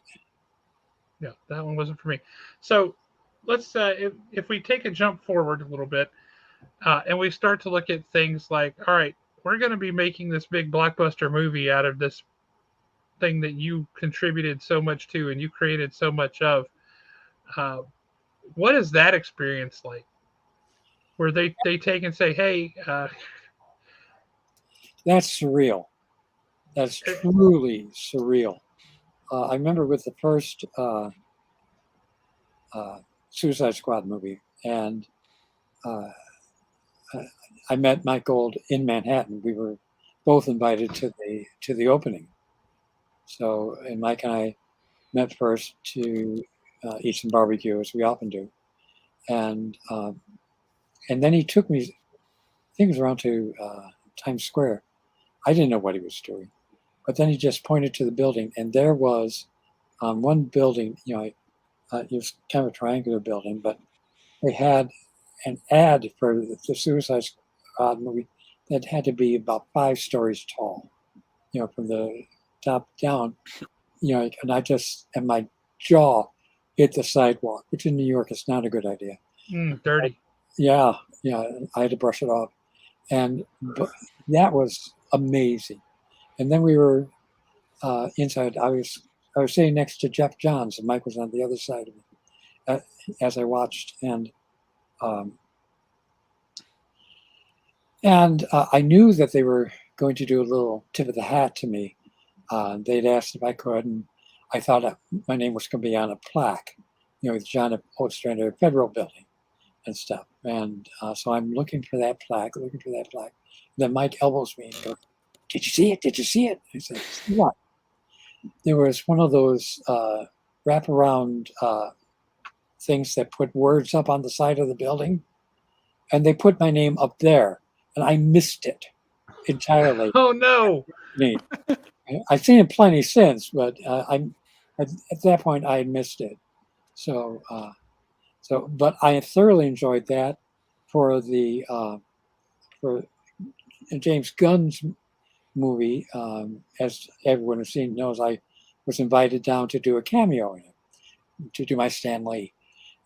yeah, that one wasn't for me. So let's if we take a jump forward a little bit, and we start to look at things like, all right, we're going to be making this big blockbuster movie out of this thing that you contributed so much to and you created so much of. Uh, what is that experience like? Where they take and say, hey, That's surreal. That's truly surreal. I remember with the first Suicide Squad movie, and uh, I met Mike Gold in Manhattan. We were both invited to the opening. So, and Mike and I met first to eat some barbecue, as we often do, and and then he took me. I think it was around to Times Square. I didn't know what he was doing, but then he just pointed to the building, and there was one building. It was kind of a triangular building, but they had an ad for the Suicide Squad movie that had to be about 5 stories tall. From the top down. And and my jaw hit the sidewalk, which in New York is not a good idea. dirty. Yeah, yeah, I had to brush it off, but that was amazing. And then we were inside. I was sitting next to Jeff Johns, and Mike was on the other side of me as I watched, um, and I knew that they were going to do a little tip of the hat to me. They'd asked if I could, and I thought my name was going to be on a plaque, with John Ostrander Federal Building and stuff. And so I'm looking for that plaque. Then Mike elbows me and goes, "Did you see it? Did you see it?" I said, "See what?" There was one of those wraparound things that put words up on the side of the building, and they put my name up there, and I missed it entirely. Oh no. I've seen it plenty since, but at that point I had missed it. So, but I thoroughly enjoyed that for the for James Gunn's movie. As everyone who's seen knows, I was invited down to do a cameo in it, to do my Stan Lee,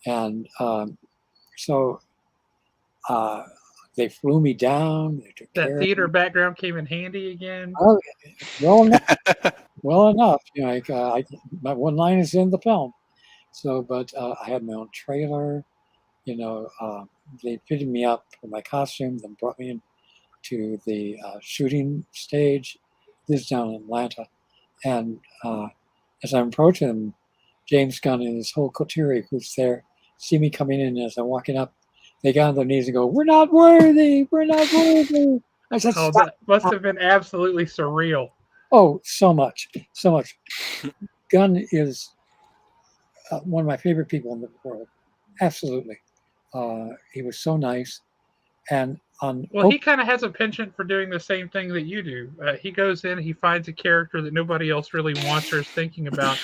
and so they flew me down. They took That care of theater me. background came in handy again. Oh, well enough. Well enough. My one line is in the film. So, but I had my own trailer. You know, uh, they fitted me up for my costume, then brought me in to the shooting stage. This is down in Atlanta. And as I'm approaching them, James Gunn and his whole coterie who's there see me coming in. As I'm walking up, they got on their knees and go, "We're not worthy. We're not worthy." I said, Oh, "Stop." that must have been absolutely surreal. Oh, so much. So much. Gunn is one of my favorite people in the world. Absolutely. He was so nice. And on Well, he kind of has a penchant for doing the same thing that you do. He goes in, he finds a character that nobody else really wants or is thinking about,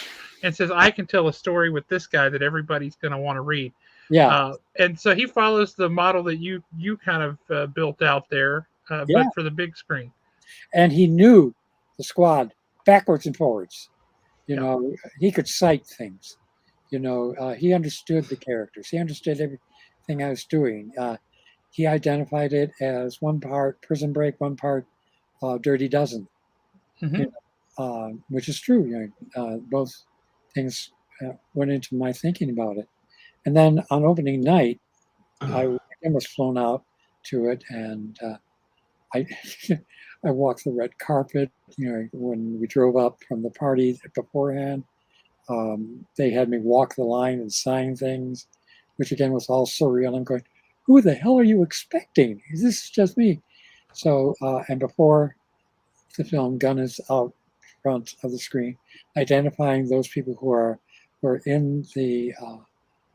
and says, "I can tell a story with this guy that everybody's going to want to read." yeah, And so he follows the model that you kind of built out there, yeah, but for the big screen. and he knew the squad backwards and forwards. You Yeah. know, he could cite things. You know, he understood the characters. He understood everything I was doing. He identified it as one part Prison Break, one part Dirty Dozen. Hmm. You know, which is true. You know, both things went into my thinking about it. And then on opening night, I was flown out to it, and I I walked the red carpet. You know, when we drove up from the party beforehand, they had me walk the line and sign things, which again was all surreal. I'm going, who the hell are you expecting? This is just me. So, and before the film, gun is out front of the screen, identifying those people who are in the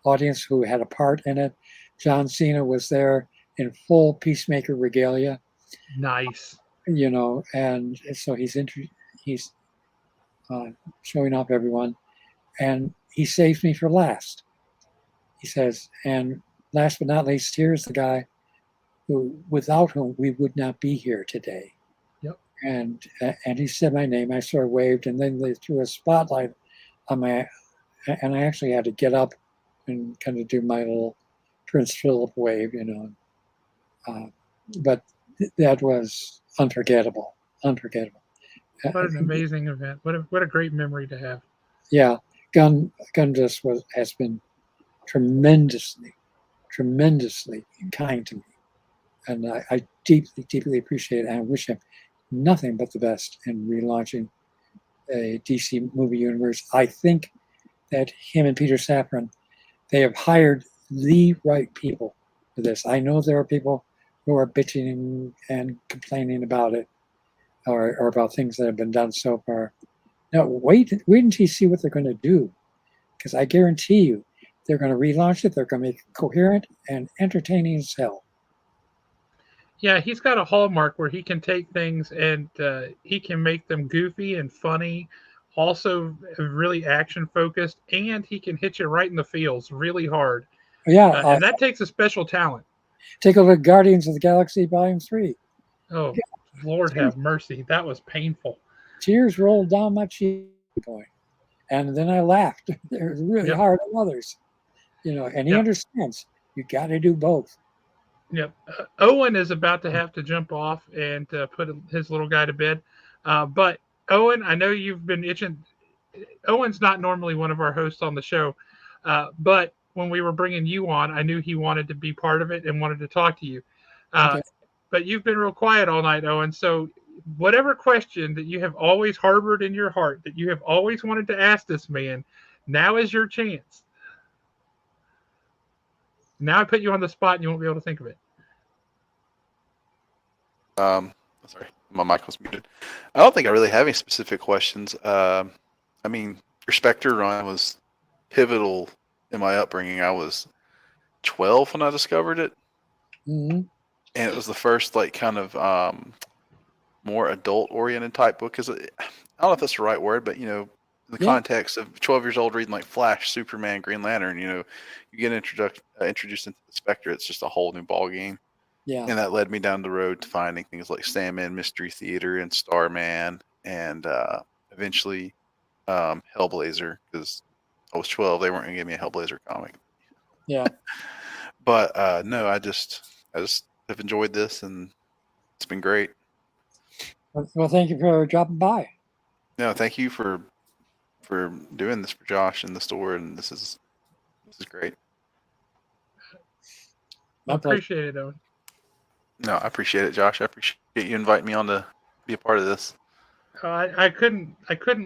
audience who had a part in it. John Cena was there in full Peacemaker regalia, Nice. you know, and so he's uh, showing off everyone, and he saves me for last. He says, and last but not least, here's the guy who, without whom we would not be here today. Yep. And he said my name. I sort of waved, and then they threw a spotlight on my, and I actually had to get up and kind of do my little Prince Philip wave, you know. But that was unforgettable, unforgettable. What an amazing event. What a great memory to have. Yeah, Gun just has been tremendously, tremendously kind to me, and I deeply, deeply appreciate it. And I wish him nothing but the best in relaunching a DC movie universe. I think that him and Peter Safran, they have hired the right people for this. I know there are people who are bitching and complaining about it, or about things that have been done so far. No, wait until you see what they're going to do, because I guarantee you, they're going to relaunch it. They're going to make it coherent and entertaining as hell. Yeah, he's got a hallmark where he can take things and he can make them goofy and funny, also really action focused, and he can hit you right in the feels really hard. Yeah, And that takes a special talent. take a look at Guardians of the Galaxy Volume 3. Oh, Lord have mercy. That was painful. Tears rolled down my cheek point. And then I laughed. It was really Yep. hard on others, you know, and he Yep. understands you got to do both. Yep. Owen is about to have to jump off and put his little guy to bed. But Owen, I know you've been itching. Owen's not normally one of our hosts on the show, but when we were bringing you on, I knew he wanted to be part of it and wanted to talk to you. Uh, Okay. but you've been real quiet all night, Owen. So whatever question that you have always harbored in your heart, that you have always wanted to ask this man, now is your chance. Now I put you on the spot and you won't be able to think of it. Sorry, my mic was muted. I don't think I really have any specific questions. I mean, your Spectre run was pivotal in my upbringing. I was 12 when I discovered it, Mm-hmm. and it was the first like kind of more adult-oriented type book. Because I don't know if that's the right word, but you know, in the context of 12 years old reading like Flash, Superman, Green Lantern, you know, you get introduced into the Spectre. It's just a whole new ball game. Yeah. And that led me down the road to finding things like Sandman Mystery Theater and Starman, and eventually Hellblazer, because I was 12. They weren't going to give me a Hellblazer comic. Yeah. But no, I just have enjoyed this, and it's been great. Well, thank you for dropping by. No, thank you for doing this for Josh in the store, and this is great. I appreciate it, Owen. No, I appreciate it, Josh. I appreciate you inviting me on to be a part of this. I couldn't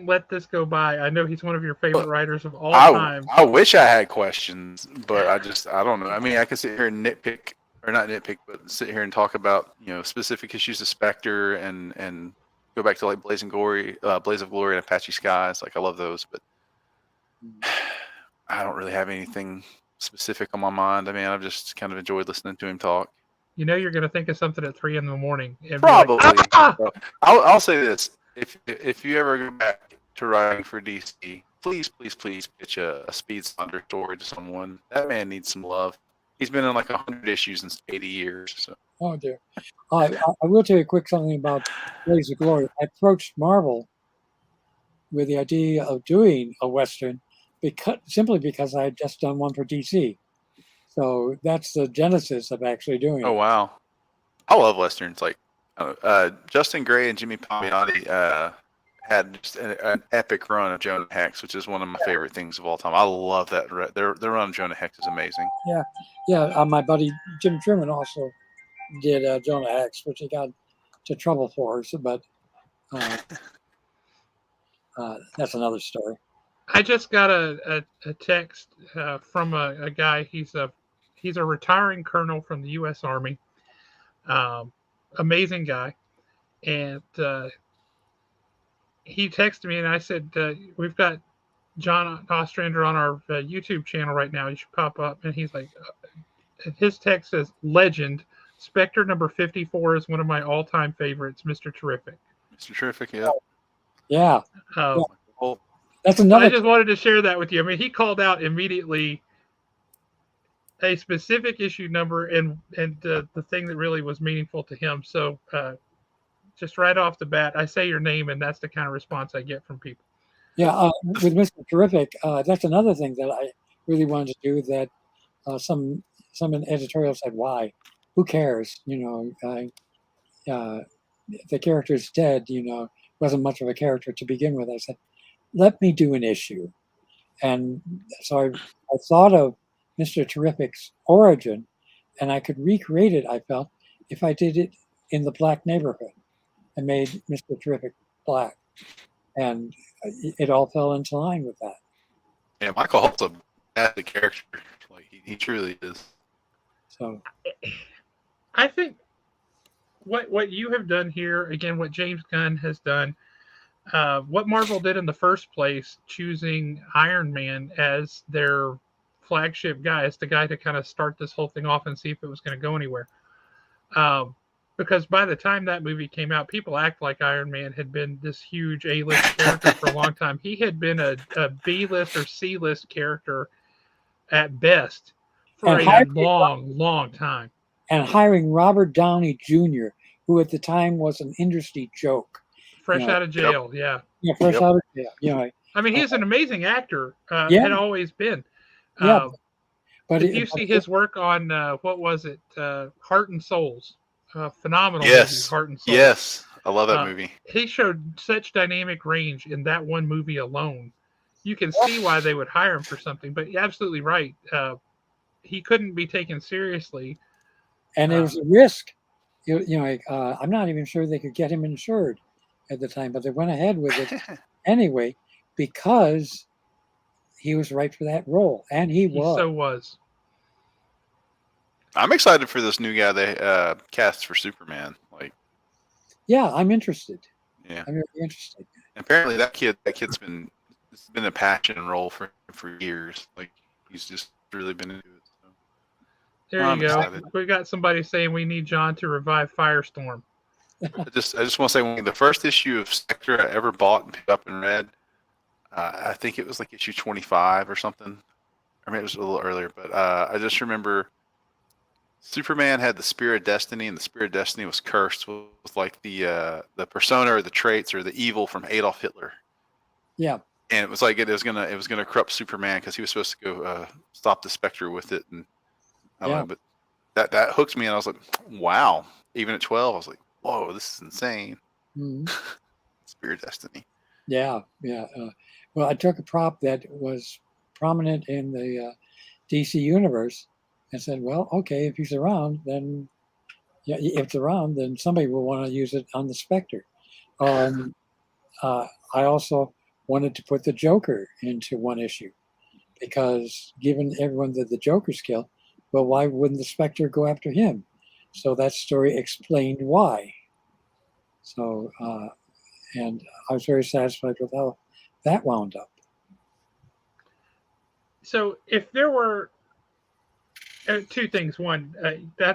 let this go by. I know he's one of your favorite writers of all time. I wish I had questions, but I don't know. I mean, I could sit here and nitpick, or not nitpick, but sit here and talk about, you know, specific issues of Spectre and go back to like Blaze of Glory and Apache Skies. Like I love those, but I don't really have anything specific on my mind. I mean, I've just kind of enjoyed listening to him talk. you're going to think of something at 3 a.m. and be Probably. like, ah! I'll say this: if you ever go back to writing for DC, please pitch a Speed Sonder story to someone. That man needs some love. He's been in like 100 issues in 80 years. So. Oh dear. I will tell you a quick something about Blaze of Glory. I approached Marvel with the idea of doing a Western simply because I had just done one for DC. So that's the genesis of actually doing it. Oh wow, I love westerns. Like Justin Gray and Jimmy Palmiotti had just an epic run of Jonah Hex, which is one of my favorite things of all time. I love that. Their run of Jonah Hex is amazing. Yeah. My buddy Jim Truman also did Jonah Hex, which he got to trouble for. But that's another story. I just got a text from a guy. He's a retiring colonel from the U.S. Army. Amazing guy, and he texted me, and I said, "We've got John Ostrander on our YouTube channel right now. You should pop up." And he's like, his text says, "Legend. Spectre number 54 is one of my all-time favorites. Mr. Terrific." Mr. Terrific, yeah. Yeah. Oh. That's another. I just wanted to share that with you. I mean, he called out immediately a specific issue number and the thing that really was meaningful to him. So just right off the bat, I say your name, and that's the kind of response I get from people. Yeah, with Mr. Terrific, that's another thing that I really wanted to do. That some editorial said, "Why? Who cares? The character's dead. Wasn't much of a character to begin with." I said, "Let me do an issue," and so I thought of Mr. Terrific's origin, and I could recreate it. I felt if I did it in the black neighborhood and made Mr. Terrific black, and it all fell into line with that. Yeah, Michael Holt's a fantastic character. Like he truly is. So I think what you have done here, again, what James Gunn has done, what Marvel did in the first place, choosing Iron Man as their flagship guy, as the guy to kind of start this whole thing off and see if it was going to go anywhere. Because by the time that movie came out, people act like Iron Man had been this huge A-list character for a long time. He had been a B-list or C-list character at best for a long time. And hiring Robert Downey Jr., who at the time was an industry joke. Fresh out of jail, yeah. Yeah, fresh out of jail. I mean, he's an amazing actor. Had always been. Yeah. But if you see his work on, what was it? Heart and Souls. Phenomenal yes. movie, Heart and Souls. Yes, I love that movie. He showed such dynamic range in that one movie alone. You can see why they would hire him for something, but you're absolutely right. He couldn't be taken seriously. And it was a risk. I'm not even sure they could get him insured at the time, but they went ahead with it anyway because he was right for that role, and he was. So was. I'm excited for this new guy they cast for Superman. Yeah, I'm interested. Yeah, I'm really interested. Apparently, that kid's been a passion role for years. Like he's just really been into it. So. There you go. Excited. We got somebody saying we need John to revive Firestorm. I just want to say the first issue of Spectre I ever bought and picked up and read. I think it was like issue 25 or something. I mean, it was a little earlier, but I just remember Superman had the Spear of Destiny, and the Spear of Destiny was cursed with like the persona or the traits or the evil from Adolf Hitler. Yeah. And it was like it was gonna corrupt Superman because he was supposed to go stop the Spectre with it, and I don't know, but that hooked me, and I was like, wow. Even at 12, I was like, whoa, this is insane. Mm-hmm. Spear of Destiny. Yeah. Well, I took a prop that was prominent in the DC universe and said, well, okay, if he's around, then if it's around, then somebody will want to use it on the Spectre. I also wanted to put the Joker into one issue because given everyone that the Joker's killed, well, why wouldn't the Spectre go after him? So that story explained why. So, and I was very satisfied with how that wound up. So if there were Two things. One,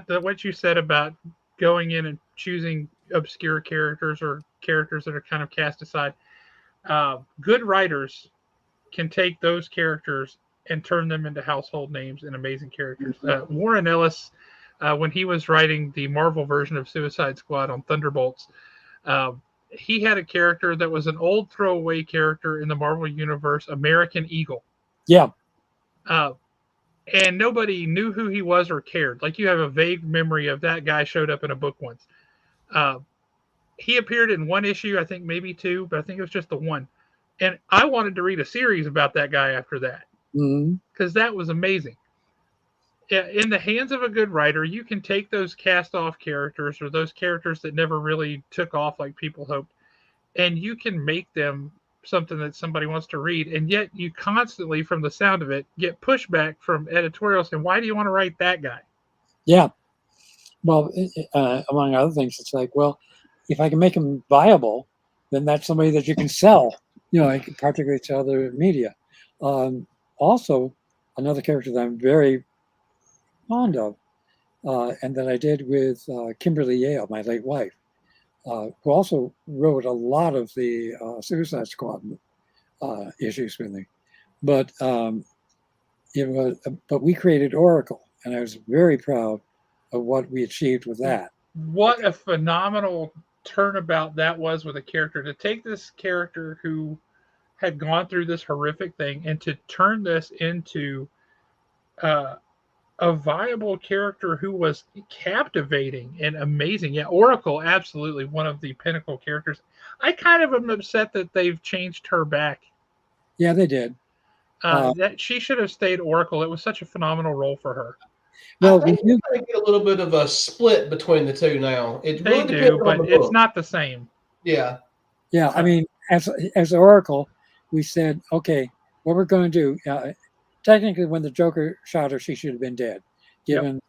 what you said about going in and choosing obscure characters or characters that are kind of cast aside. Good writers can take those characters and turn them into household names and amazing characters. Warren Ellis, when he was writing the Marvel version of Suicide Squad on Thunderbolts, uh, he had a character that was an old throwaway character in the Marvel Universe, American Eagle. Yeah. Uh, and nobody knew who he was or cared. Like you have a vague memory of that guy showed up in a book once. Uh, he appeared in one issue, I think maybe two, but I think it was just the one. And I wanted to read a series about that guy after that because that was amazing. In the hands of a good writer, you can take those cast off characters or those characters that never really took off like people hoped, and you can make them something that somebody wants to read. And yet, you constantly, from the sound of it, get pushback from editorials saying, "Why do you want to write that guy?" Yeah. Well, among other things, it's like, well, if I can make them viable, then that's somebody that you can sell, particularly to other media. Also, another character that I'm very fond of, and that I did with Kimberly Yale, my late wife, who also wrote a lot of the Suicide Squad issues with me. But but we created Oracle, and I was very proud of what we achieved with that. What a phenomenal turnabout that was with a character to take this character who had gone through this horrific thing and to turn this into uh, a viable character who was captivating and amazing. Yeah, Oracle, absolutely one of the pinnacle characters. I kind of am upset that they've changed her back. Yeah, they did. That she should have stayed Oracle. It was such a phenomenal role for her. Well, I think you're going to get a little bit of a split between the two now. It really depends on the book. It's not the same. Yeah. Yeah, I mean, as Oracle, we said, okay, what we're going to do. Technically, when the Joker shot her, she should have been dead, given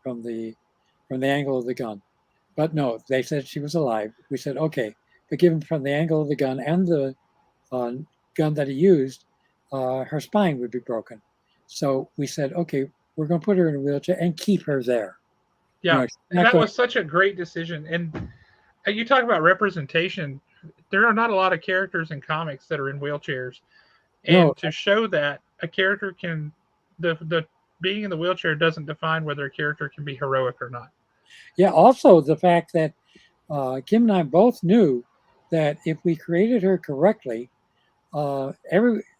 from the angle of the gun. But no, they said she was alive. We said, okay, but given from the angle of the gun and the gun that he used, her spine would be broken. So we said, okay, we're going to put her in a wheelchair and keep her there. Yeah, that was such a great decision. And you talk about representation. There are not a lot of characters in comics that are in wheelchairs, and to show that a character can, the being in the wheelchair doesn't define whether a character can be heroic or not. Yeah. Also, the fact that Kim and I both knew that if we created her correctly, a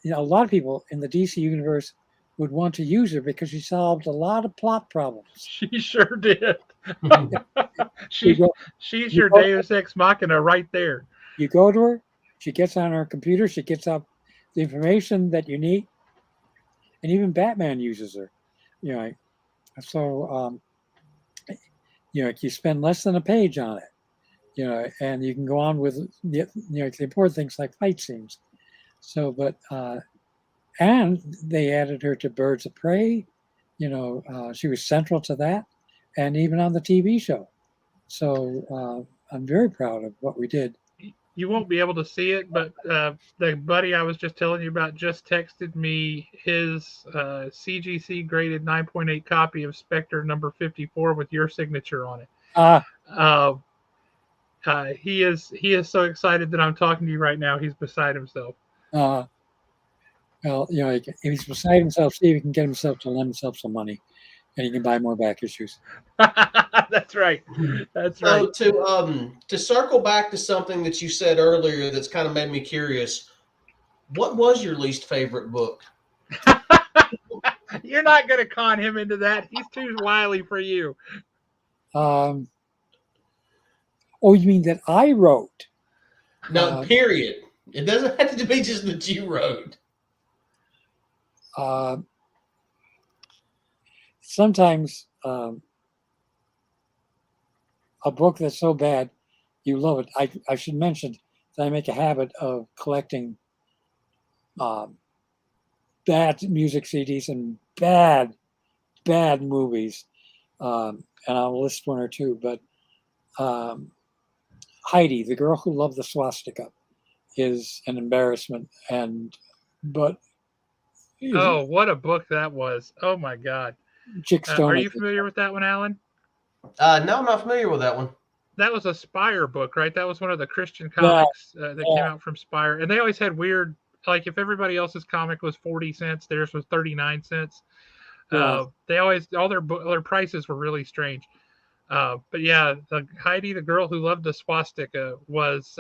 lot of people in the DC universe would want to use her because she solved a lot of plot problems. She sure did. She's your Deus Ex Machina right there. You go to her, she gets on her computer, she gets up the information that you need, and even Batman uses her. So you spend less than a page on it, and you can go on with the important things like fight scenes. So, but and they added her to Birds of Prey. She was central to that, and even on the TV show. So I'm very proud of what we did. You won't be able to see it, but the buddy I was just telling you about just texted me his CGC graded 9.8 copy of Spectre number 54 with your signature on it. He is so excited that I'm talking to you right now. He's beside himself. Well, if he's beside himself, see if he can get himself to lend himself some money, and he can buy more back issues. That's right. That's right. So to circle back to something that you said earlier that's kind of made me curious, what was your least favorite book? You're not going to con him into that. He's too wily for you. Oh, you mean that I wrote? No, period. It doesn't have to be just that you wrote. Sometimes a book that's so bad, you love it. I should mention that I make a habit of collecting bad music CDs and bad movies, and I'll list one or two. But Heidi, the Girl Who Loved the Swastika, is an embarrassment, but Oh, what a book that was! Oh my God. Chickstone. Are you familiar with that one, Alan? No, I'm not familiar with that one. That was a Spire book, right? That was one of the Christian Yeah, comics that came out from Spire, and they always had weird. Like if everybody else's comic was 40 cents, theirs was 39 cents. yeah, They always their prices were really strange. But yeah, the Heidi, the girl who loved the swastika, was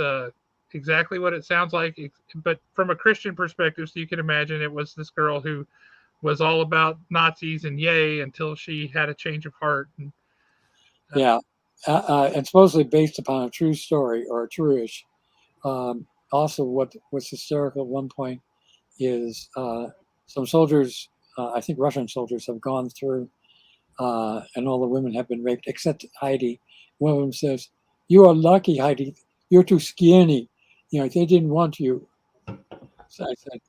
exactly what it sounds like. But from a Christian perspective, so you can imagine it was this girl who was all about Nazis and yay until she had a change of heart. And, yeah. And supposedly based upon a true story or a true-ish. Also, what's hysterical at one point is some soldiers, I think Russian soldiers, have gone through, and all the women have been raped except Heidi. One of them says, "You are lucky, Heidi. You're too skinny. You know, they didn't want you." So I said,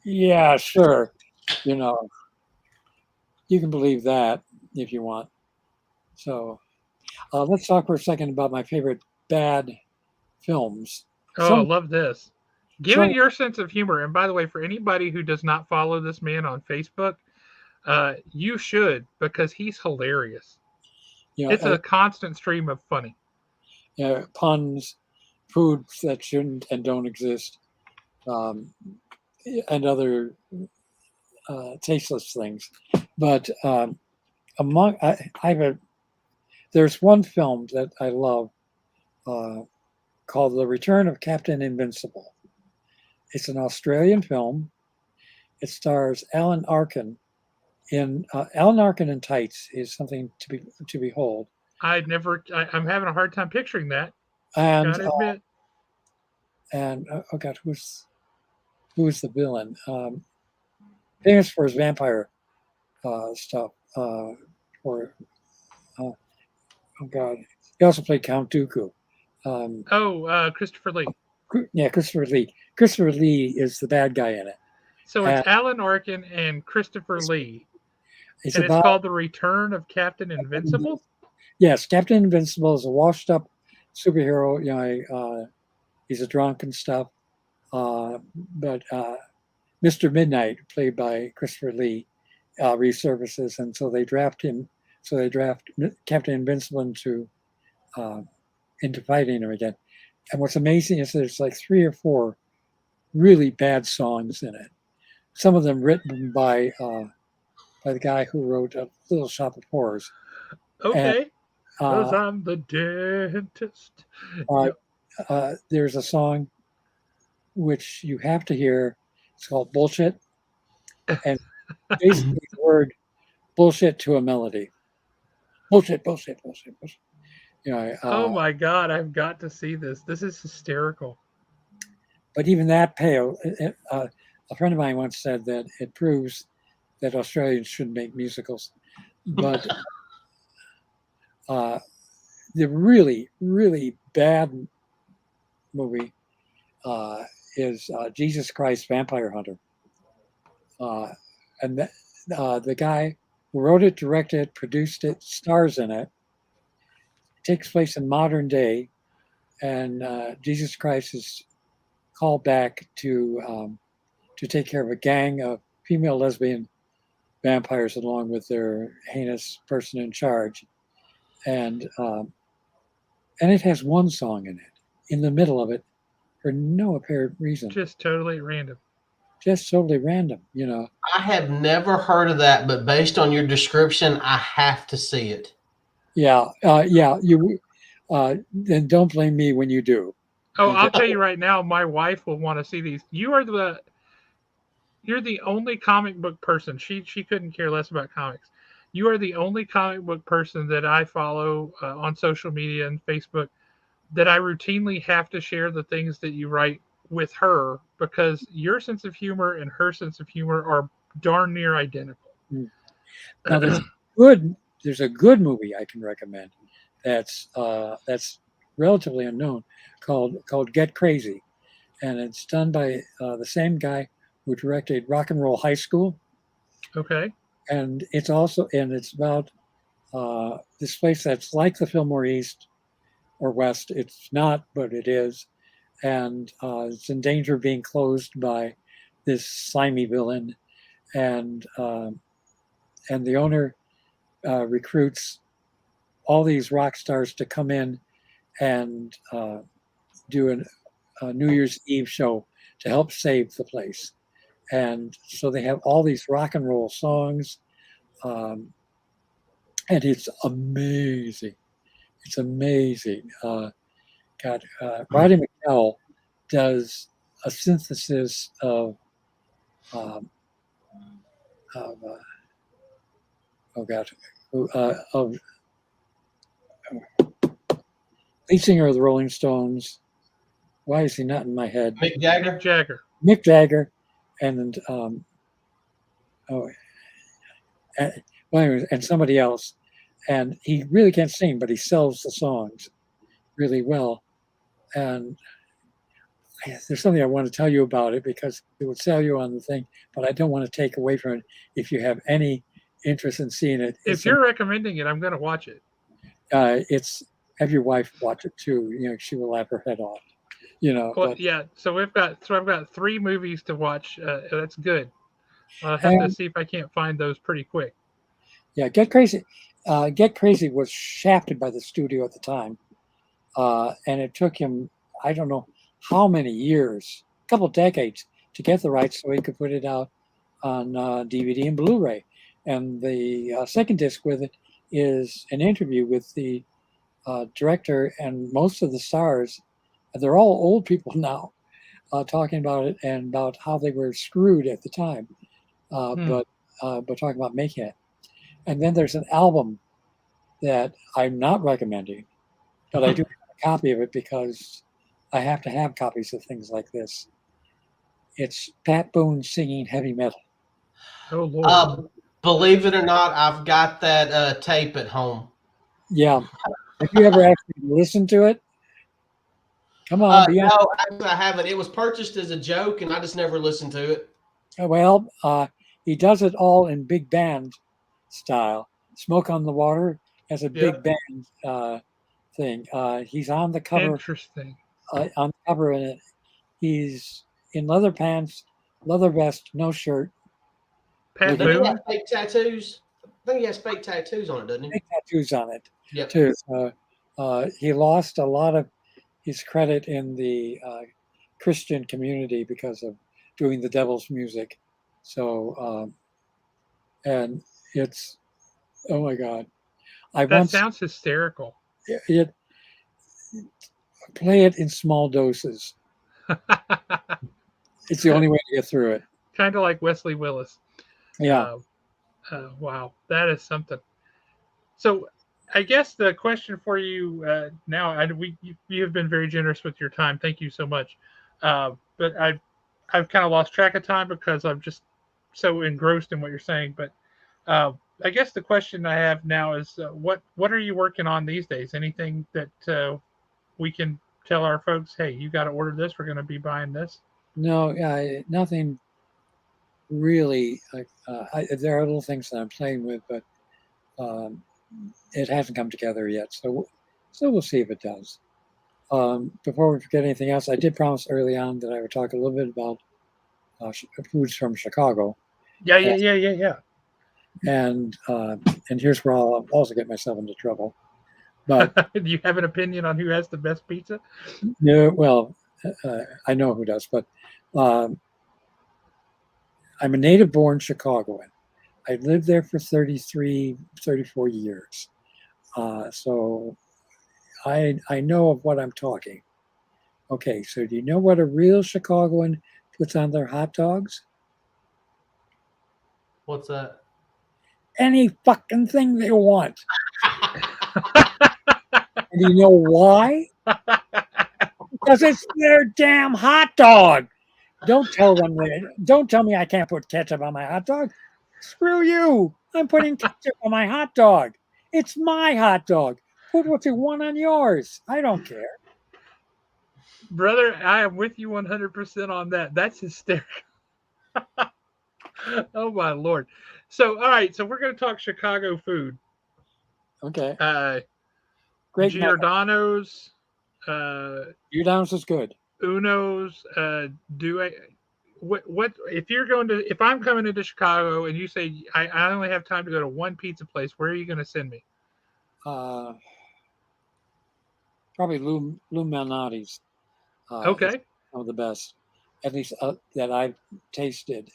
"Yeah, sure. You know, you can believe that if you want." So let's talk for a second about my favorite bad films. oh, I Some, love this. Given some, your sense of humor, and by the way, for anybody who does not follow this man on Facebook, you should because he's hilarious. you know, It's a constant stream of funny. puns, foods that shouldn't and don't exist, um, and other tasteless things. But among I have there's one film that I love uh, called The Return of Captain Invincible. It's an Australian film. It stars Alan Arkin. In Alan Arkin in tights is something to behold. I'm having a hard time picturing that. And Gotta admit. oh god, who's the villain? Famous for his vampire stuff. Or oh god, he also played Count Dooku. Um, Christopher Lee. yeah, Christopher Lee. Christopher Lee is the bad guy in it. So it's And Alan Arkin and Christopher Lee, it's and it's about called The Return of Captain Invincible. yes, Captain Invincible is a washed up superhero. You know, he's a drunk and stuff. But Mr. Midnight, played by Christopher Lee, resurfaces, and so they draft him. So they draft Captain Invincible into fighting him again. And what's amazing is there's like 3 or 4 really bad songs in it. Some of them written by the guy who wrote Little Shop of Horrors. Okay, because And I'm the dentist. uh, Yep. there's a song which you have to hear. It's called Bullshit. And basically the word bullshit to a melody. Bullshit, bullshit, bullshit, bullshit. You know, Oh my God, I've got to see this. This is hysterical. but even that pale, a friend of mine once said that it proves that Australians shouldn't make musicals. But the really, really bad movie is Jesus Christ Vampire Hunter. And the guy who wrote it, directed it, produced it, stars in it, takes place in modern day, and Jesus Christ is called back to take care of a gang of female lesbian vampires along with their heinous person in charge, and it has one song in it, in the middle of it, for no apparent reason, Just totally random. just totally random, you know. I have never heard of that, but based on your description, I have to see it. Yeah, yeah. You then don't blame me when you do. Oh, I'll tell you right now, my wife will want to see these. You're the only comic book person. She couldn't care less about comics. You are the only comic book person that I follow on social media and Facebook that I routinely have to share the things that you write with her because your sense of humor and her sense of humor are darn near identical. Now there's a good movie I can recommend that's relatively unknown called Get Crazy, and it's done by the same guy who directed Rock and Roll High School, Okay. and it's about this place that's like the Fillmore East or West. It's not, but it is, and it's in danger of being closed by this slimy villain, and the owner recruits all these rock stars to come in and do a New Year's Eve show to help save the place. And so they have all these rock and roll songs, and it's amazing. It's amazing. Roddy McNeil does a synthesis of um, oh god, of lead singer of the Rolling Stones. Why is he not in my head? Mick Jagger. Mick Jagger. Mick Jagger, and and somebody else. And he really can't sing, but he sells the songs really well. And there's something I want to tell you about it because it would sell you on the thing, but I don't want to take away from it if you have any interest in seeing it. If you're recommending it, I'm going to watch it. Have your wife watch it too. You know, she will laugh her head off. You know. Well, yeah. So I've got 3 movies to watch. That's good. I'll have to see if I can't find those pretty quick. Yeah, Get Crazy. Get Crazy was shafted by the studio at the time, and it took him, I don't know how many years, a couple of decades, to get the rights so he could put it out on DVD and Blu-ray. And the second disc with it is an interview with the director and most of the stars. They're all old people now, talking about it and about how they were screwed at the time, but talking about making it. And then there's an album that I'm not recommending, but I do have a copy of it because I have to have copies of things like this. It's Pat Boone singing heavy metal. Oh, Lord. Believe it or not, I've got that tape at home. Yeah. Have you ever actually listened to it? Come on. No, actually, I haven't. It was purchased as a joke, and I just never listened to it. Well, he does it all in big band style. Smoke on the Water has a big band thing. He's on the cover. Interesting. On the cover, and he's in leather pants, leather vest, no shirt. Pat Does he Boone? have fake tattoos? I think he has fake tattoos on it, doesn't he? Fake tattoos on it, Yep. too. He lost a lot of his credit in the Christian community because of doing the devil's music. So, and it's, oh my God. That sounds hysterical. Play it in small doses. It's the only way to get through it. Kind of like Wesley Willis. Yeah. Wow, that is something. So, I guess the question for you now, you have been very generous with your time. Thank you so much. But I've kind of lost track of time because I'm just so engrossed in what you're saying. But I guess the question I have now is, what are you working on these days? Anything that we can tell our folks, hey, you got to order this. We're going to be buying this. No, nothing really. There are little things that I'm playing with, but it hasn't come together yet. So we'll see if it does. Before we forget anything else, I did promise early on that I would talk a little bit about foods from Chicago. Yeah. And here's where I'll also get myself into trouble. But do you have an opinion on who has the best pizza? No, well, I know who does, but I'm a native-born Chicagoan. I lived there for 34 years. So I know of what I'm talking. Okay, so do you know what a real Chicagoan puts on their hot dogs? What's that? Any fucking thing they want. And do you know why? Because it's their damn hot dog. Don't tell me I can't put ketchup on my hot dog. Screw you. I'm putting ketchup on my hot dog. It's my hot dog. Put what you want on yours. I don't care. Brother, I am with you 100% on that. That's hysterical. Oh, my Lord. So, all right. So, we're going to talk Chicago food. Okay. Great. Giordano's. Giordano's is good. Uno's. what if you're going to if I'm coming into Chicago and you say I only have time to go to one pizza place, where are you going to send me? Probably Lou Malnati's. Is Okay. some of the best, at least that I've tasted.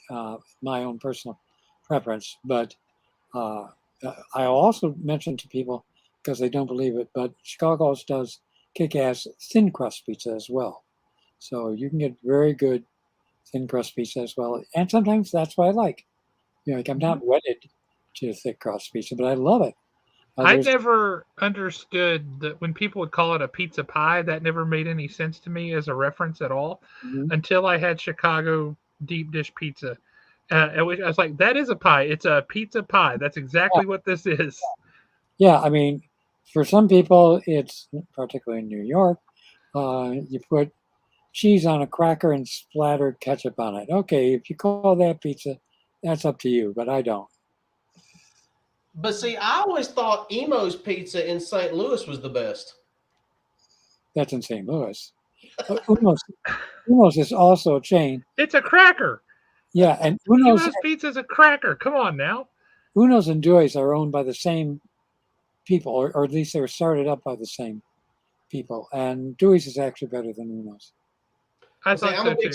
My own personal preference, but I also mention to people because they don't believe it, but Chicago's does kick-ass thin crust pizza as well. So you can get very good thin crust pizza as well, and sometimes that's what I like. Like I'm not wedded to thick crust pizza, but I love it. I There's never understood that when people would call it a pizza pie, that never made any sense to me as a reference at all Mhm. until I had Chicago deep dish pizza. At which I was like, that is a pie. It's a pizza pie. That's exactly what this is. Yeah, I mean, for some people, it's particularly in New York. You put cheese on a cracker and splatter ketchup on it. Okay, if you call that pizza, that's up to you, but I don't. But see, I always thought Emo's Pizza in St. Louis was the best. That's in St. Louis. Uno's is also a chain. It's a cracker. Yeah, and U.S. Pizza is a cracker. Come on now. Uno's and Dewey's are owned by the same people, or at least they were started up by the same people. And Dewey's is actually better than Uno's. I See, thought so too.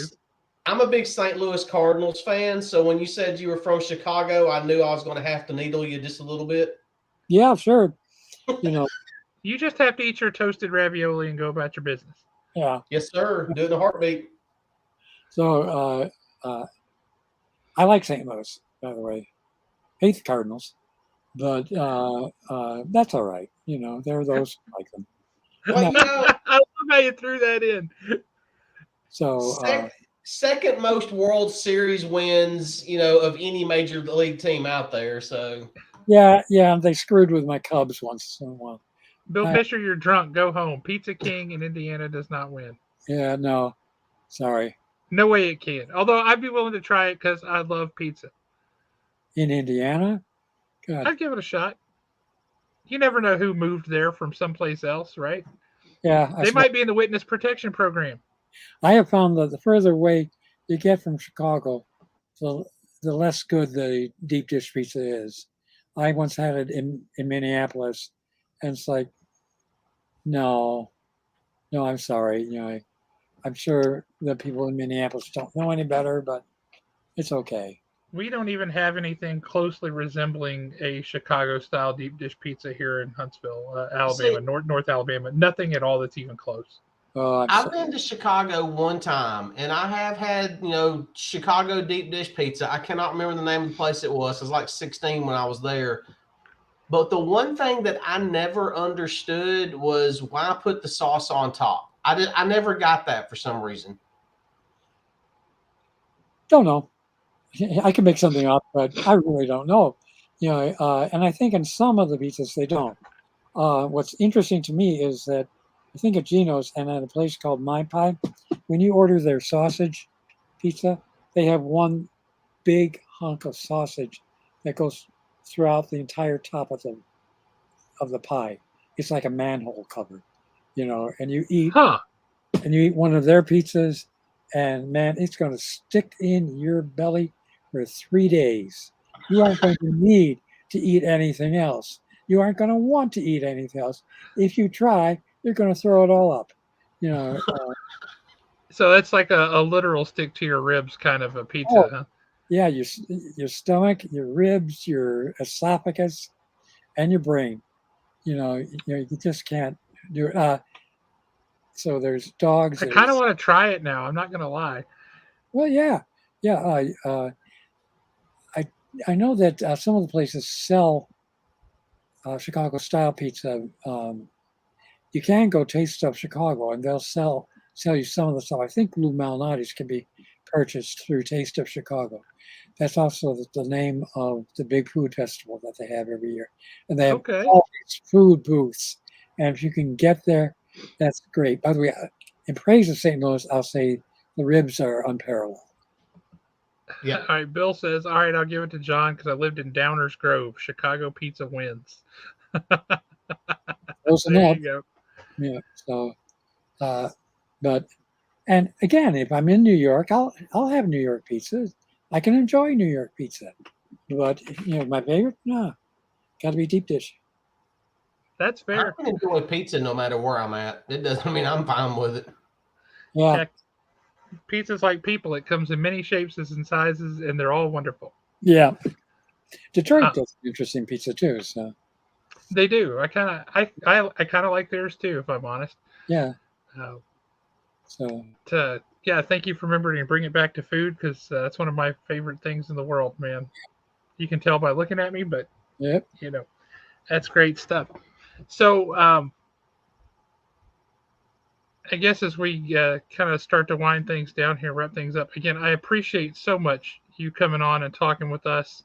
I'm a big St. Louis Cardinals fan, so when you said you were from Chicago, I knew I was going to have to needle you just a little bit. Yeah, sure. You just have to eat your toasted ravioli and go about your business. Yeah. Yes, sir. Do it in a heartbeat. So I like St. Louis, by the way. Hate the Cardinals, but that's all right. There are those who like them. Well, I love how you threw that in. So second most World Series wins, of any major league team out there. So yeah, they screwed with my Cubs once in a while. Bill Fisher, you're drunk. Go home. Pizza King in Indiana does not win. Yeah, no, sorry. No way it can. Although I'd be willing to try it because I love pizza. In Indiana, God, I'd give it a shot. You never know who moved there from someplace else, right? yeah, They might be in the witness protection program. I have found that the further away you get from Chicago, the less good the deep dish pizza is. I once had it in Minneapolis, and it's like, no, I'm sorry. I'm sure the people in Minneapolis don't know any better, but it's okay. We don't even have anything closely resembling a Chicago-style deep dish pizza here in Huntsville, Alabama, North Alabama. Nothing at all that's even close. Oh, I've been to Chicago one time, and I have had, Chicago deep dish pizza. I cannot remember the name of the place it was. I was like 16 when I was there. But the one thing that I never understood was why put the sauce on top. I never got that for some reason. Don't know. I can make something up, but I really don't know. And I think in some of the pizzas they don't. What's interesting to me is that I think at Geno's and at a place called My Pie, when you order their sausage pizza, they have one big hunk of sausage that goes throughout the entire top of the pie. It's like a manhole cover, and you eat one of their pizzas, and man, it's going to stick in your belly for 3 days. You aren't going to need to eat anything else. You aren't going to want to eat anything else. If you try, you're going to throw it all up. So that's like a literal stick to your ribs kind of a pizza, huh? Yeah, your stomach, your ribs, your esophagus, and your brain. You just can't do it. So there's dogs. I kind of want to try it now. I'm not going to lie. Well, yeah. I know that some of the places sell Chicago style pizza. You can go Taste Stuff Chicago, and they'll sell you some of the stuff. I think Lou Malnati's can be purchased through Taste of Chicago. That's also the name of the big food festival that they have every year, and they have all these food booths. And if you can get there, that's great. By the way, in praise of St. Louis, I'll say the ribs are unparalleled. Yeah. All right. Bill says, all right, I'll give it to John because I lived in Downers Grove. Chicago pizza wins. Close there enough. you go. Yeah. So, but And again, if I'm in New York, I'll have New York pizza. I can enjoy New York pizza, but my favorite, no, got to be deep dish. That's I fair. can enjoy pizza no matter where I'm at. It doesn't mean I'm fine with it. Yeah, Yeah, pizza's like people. It comes in many shapes and sizes, and they're all wonderful. yeah. Detroit Uh, does interesting pizza too. So they do. I kind of like theirs too, if I'm honest. yeah, Uh, so yeah, thank you for remembering to bring it back to food because that's one of my favorite things in the world, man. You can tell by looking at me, but yep. you know that's great stuff. So I guess as we kind of start to wind things down here, wrap things up again, I appreciate so much you coming on and talking with us,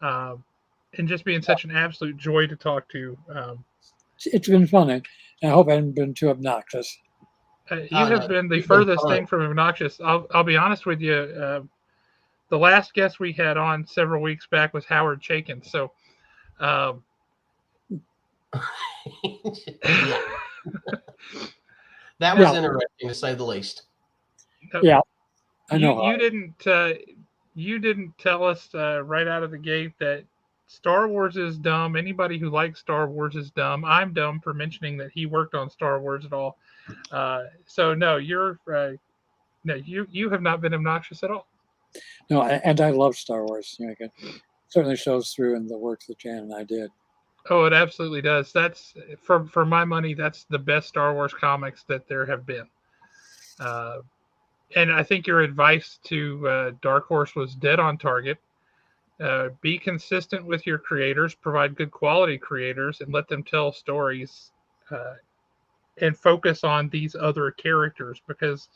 um, and just being such an absolute joy to talk to. It's been fun, and I hope I haven't been too obnoxious. You Oh have no, been the you've been furthest fun. thing from obnoxious. I'll be honest with you. The last guest we had on several weeks back was Howard Chaykin. So, um, Yeah, that was Yeah, interesting to say the least. yeah, I you know. you didn't you didn't tell us right out of the gate that Star Wars is dumb. Anybody who likes Star Wars is dumb. I'm dumb for mentioning that he worked on Star Wars at all. So no, you're no, you have not been obnoxious at all. No, and I love Star Wars. It certainly shows through in the work that Jan and I did. Oh, it absolutely does. That's for my money. That's the best Star Wars comics that there have been. Uh, and I think your advice to Dark Horse was dead on target. Be consistent with your creators, provide good quality creators, and let them tell stories, uh, and focus on these other characters because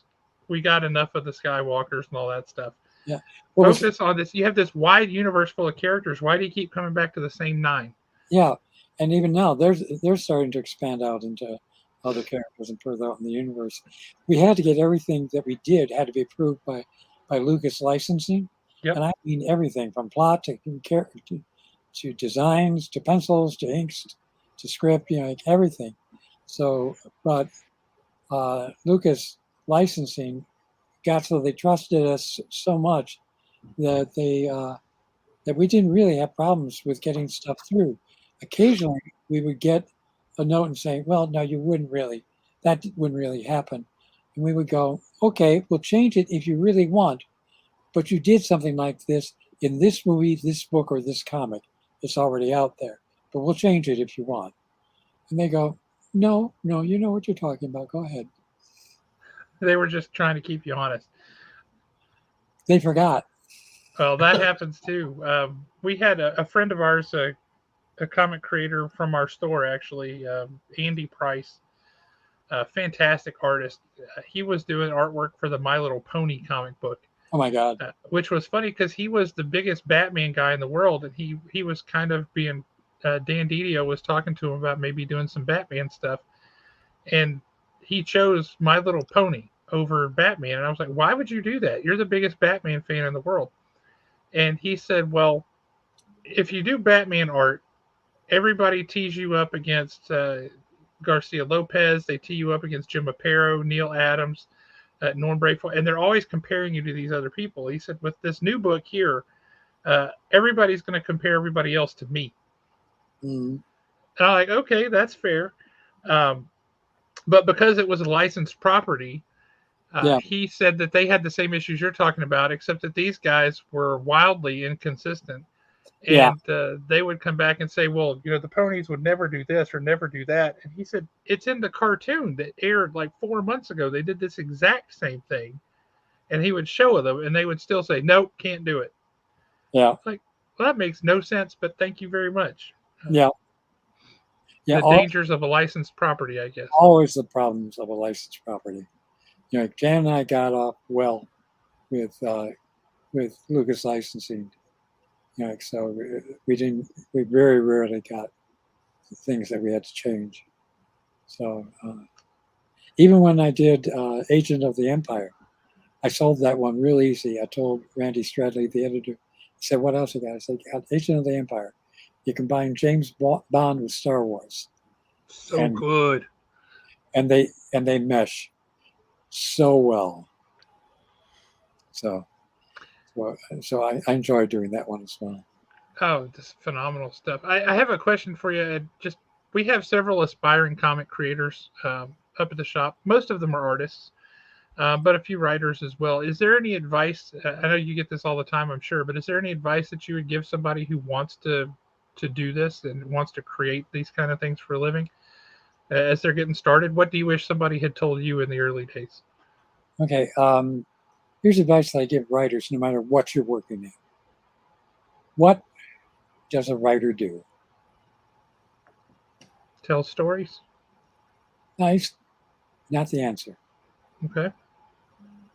we got enough of the Skywalkers and all that stuff. Yeah. What was Focus on this. You have this wide universe full of characters. Why do you keep coming back to the same 9? Yeah, and even now they're starting to expand out into other characters and further out in the universe. We had to get everything that we did had to be approved by Lucas licensing, Yep. and I mean everything from plot to designs to pencils to inks to script, like everything. So, but Lucas licensing got so they trusted us so much that that we didn't really have problems with getting stuff through. Occasionally, we would get a note and say, "Well, no, you wouldn't really. That wouldn't really happen." And we would go, "Okay, we'll change it if you really want, but you did something like this in this movie, this book, or this comic. It's already out there, but we'll change it if you want." And they go, "No, no, you know what you're talking about. Go ahead." They were just trying to keep you honest. They forgot. Well, that happens too. We had a friend of ours, a comic creator from our store, actually, Andy Price, a fantastic artist. He was doing artwork for the My Little Pony comic book, Oh my God. which was funny because he was the biggest Batman guy in the world, and he was kind of being Dan Didio was talking to him about maybe doing some Batman stuff, and he chose My Little Pony over Batman, and I was like, why would you do that? You're the biggest Batman fan in the world. And he said, well, if you do Batman art, everybody tees you up against Garcia Lopez. They tee you up against Jim Aparo, Neil Adams, Norm Brayfield, and they're always comparing you to these other people. He said, with this new book here, everybody's going to compare everybody else to me. Mm. And I'm like, okay, that's fair. Um, but because it was a licensed property, Yeah, he said that they had the same issues you're talking about, except that these guys were wildly inconsistent. yeah, And they would come back and say, well, the ponies would never do this or never do that. And he said, it's in the cartoon that aired like 4 months ago. They did this exact same thing. And he would show them, and they would still say, nope, can't do it. yeah, Like, well, that makes no sense, but thank you very much. yeah, yeah. The dangers of a licensed property, I guess. Always the problems of a licensed property. Jan and I got off well with Lucas licensing. So we very rarely got things that we had to change. So even when I did Agent of the Empire, I sold that one real easy. I told Randy Stradley, the editor, he said, "What else you got?" I said, "Agent of the Empire. You combine James Bond with Star Wars, So and good. and they mesh." so well. So I enjoy doing that one as well. Oh, just phenomenal stuff. I have a question for you. Just we have several aspiring comic creators up at the shop. Most of them are artists, but a few writers as well. Is there any advice? I know you get this all the time, I'm sure, but is there any advice that you would give somebody who wants to do this and wants to create these kind of things for a living as they're getting started? What do you wish somebody had told you in the early days? Okay, here's advice that I give writers, no matter what you're working in. What does a writer do? Tell stories. Nice, not the answer. Okay.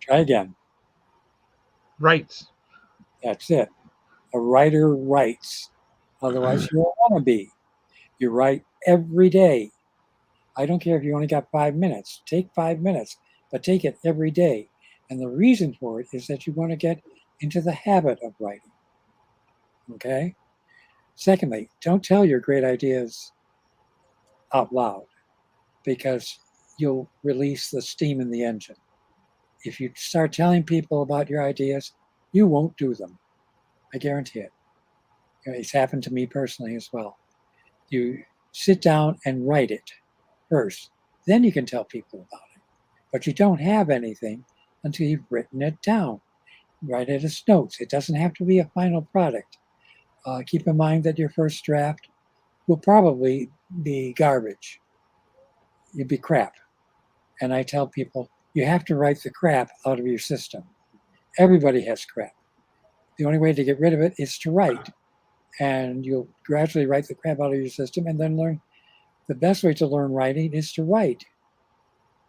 Try again. Writes. That's it. A writer writes. Otherwise, you won't want to be. You write every day. I don't care if you only got 5 minutes. Take 5 minutes, but take it every day. And the reason for it is that you want to get into the habit of writing. Okay? Secondly, don't tell your great ideas out loud because you'll release the steam in the engine. If you start telling people about your ideas, you won't do them. I guarantee it. It's happened to me personally as well. You sit down and write it first. Then you can tell people about it. But you don't have anything until you've written it down. Write it as notes. It doesn't have to be a final product. Keep in mind that your first draft will probably be garbage. It'll be crap. And I tell people, you have to write the crap out of your system. Everybody has crap. The only way to get rid of it is to write. And you'll gradually write the crap out of your system and then learn. The best way to learn writing is to write.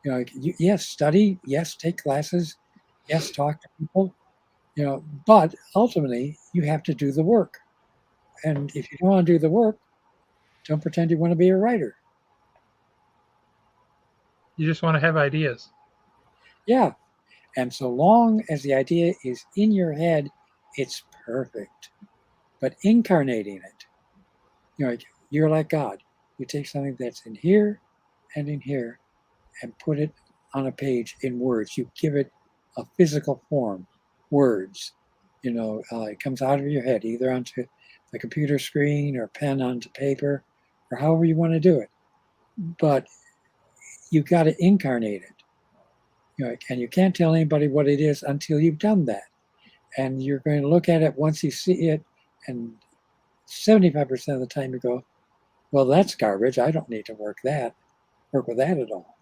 Yes, study, yes, take classes, yes, talk to people, but ultimately you have to do the work. And if you don't want to do the work, don't pretend you want to be a writer. You just want to have ideas. Yeah. And so long as the idea is in your head, it's perfect. But incarnating it, you're like God. You take something that's in here and in here and put it on a page in words. You give it a physical form, words. It comes out of your head, either onto the computer screen or pen onto paper, or however you want to do it. But you got to incarnate it. And you can't tell anybody what it is until you've done that. And you're going to look at it once you see it, and 75% of the time you go, well, that's garbage. I don't need to work with that at all.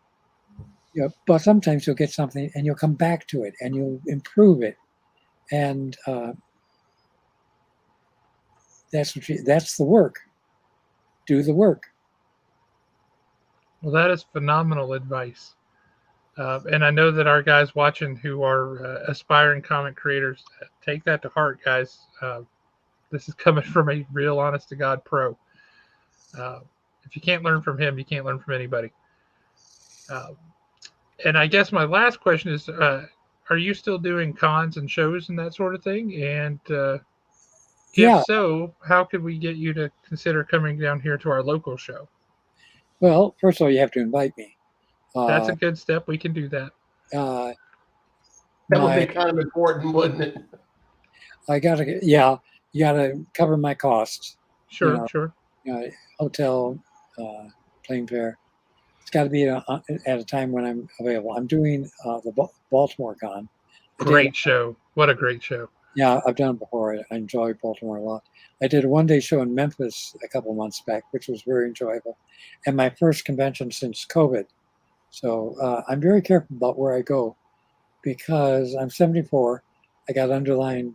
But sometimes you'll get something and you'll come back to it and you'll improve it. And that's the work. Do the work. Well, that is phenomenal advice. And I know that our guys watching who are aspiring comic creators, take that to heart, guys. This is coming from a real honest to God pro. If you can't learn from him, you can't learn from anybody. And I guess my last question is, are you still doing cons and shows and that sort of thing? And if so, how could we get you to consider coming down here to our local show? Well, first of all, you have to invite me. That's a good step. We can do that. That would be kind of important, wouldn't it? You gotta cover my costs. Sure. Hotel, plane fare. It's got to be at a time when I'm available. I'm doing the Baltimore Con. Great show. What a great show. Yeah, I've done it before. I enjoy Baltimore a lot. I did a one-day show in Memphis a couple of months back, which was very enjoyable, and my first convention since COVID. So I'm very careful about where I go because I'm 74. I got underlying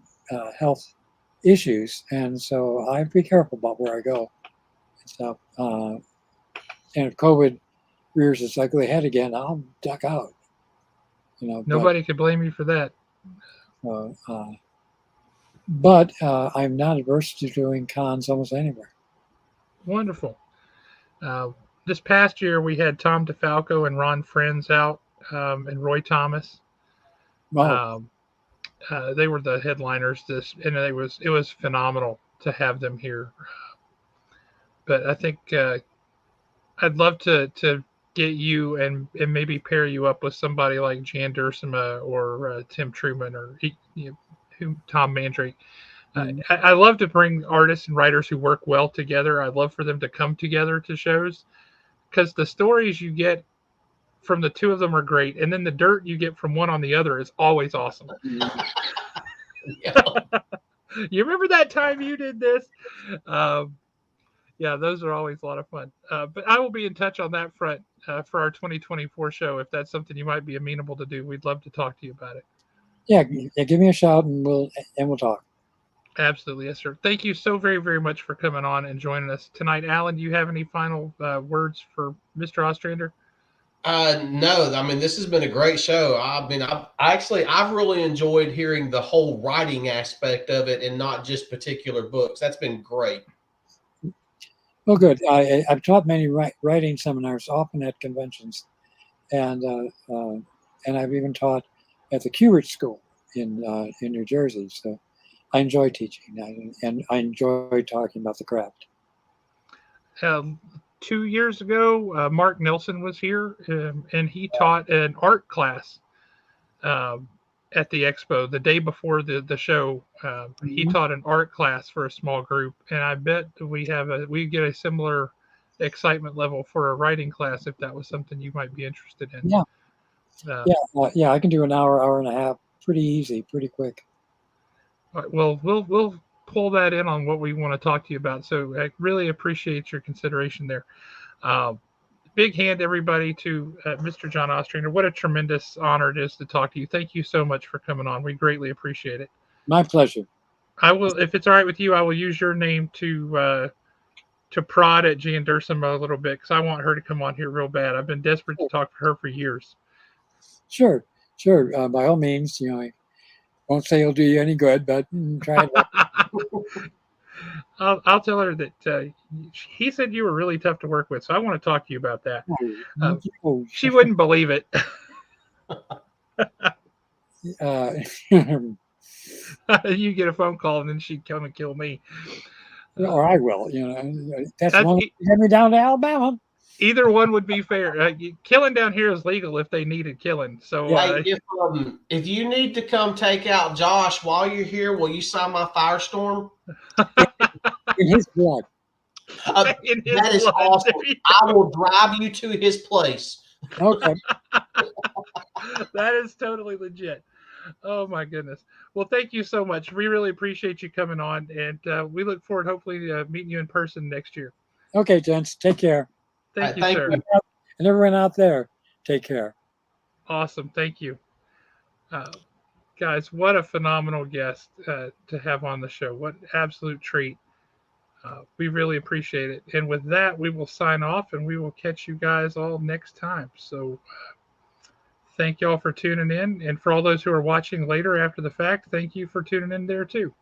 health issues, and so I be careful about where I go and stuff. And if COVID rears its ugly head again, I'll duck out. Nobody could blame you for that. But I'm not averse to doing cons almost anywhere. Wonderful. This past year, we had Tom DeFalco and Ron Friends out, and Roy Thomas. Oh. They were the headliners. And it was phenomenal to have them here. But I think I'd love to get you and maybe pair you up with somebody like Jan Duursema or Tim Truman or Tom Mandrake. I love to bring artists and writers who work well together. I love for them to come together to shows because the stories you get from the two of them are great, and then the dirt you get from one on the other is always awesome. Yeah. You remember that time you did this? Yeah, those are always a lot of fun. But I will be in touch on that front for our 2024 show. If that's something you might be amenable to do, we'd love to talk to you about it. Yeah, give me a shout and we'll talk. Absolutely, yes, sir. Thank you so very, very much for coming on and joining us tonight. Alan, do you have any final words for Mr. Ostrander? No, I mean, this has been a great show. I mean, I've really enjoyed hearing the whole writing aspect of it and not just particular books. That's been great. Well, good. I've taught many writing seminars, often at conventions, and I've even taught at the Kubert School in New Jersey. So I enjoy teaching, and I enjoy talking about the craft. 2 years ago, Mark Nelson was here, and he taught an art class at the expo the day before the show. He taught an art class for a small group, and I bet we get a similar excitement level for a writing class if that was something you might be interested in. Yeah. I can do an hour and a half, pretty easy, pretty quick. All right, well, we'll pull that in on what we want to talk to you about. So I really appreciate your consideration there. Big hand, everybody, to Mr. John Ostrander. What a tremendous honor it is to talk to you. Thank you so much for coming on. We greatly appreciate it. My pleasure. I will, if it's all right with you, I will use your name to prod at Jan Duursema a little bit because I want her to come on here real bad. I've been desperate to talk to her for years. Sure. By all means, I won't say it'll do you any good, but try it. I'll tell her that he said you were really tough to work with, so I want to talk to you about that. She wouldn't believe it. You get a phone call and then she'd come and kill me. Or I will. That's one get me down to Alabama. Either one would be fair. Killing down here is legal if they needed killing. So if you need to come take out Josh while you're here, will you sign my firestorm? In his blood. That is awesome. I will drive you to his place. Okay. That is totally legit. Oh my goodness. Well, thank you so much. We really appreciate you coming on, and we look forward, hopefully, meeting you in person next year. Okay, gents. Take care. Thank you, sir. And everyone out there, take care. Awesome. Thank you. Guys, what a phenomenal guest to have on the show. What an absolute treat. We really appreciate it. And with that, we will sign off, and we will catch you guys all next time. So thank you all for tuning in. And for all those who are watching later after the fact, thank you for tuning in there too.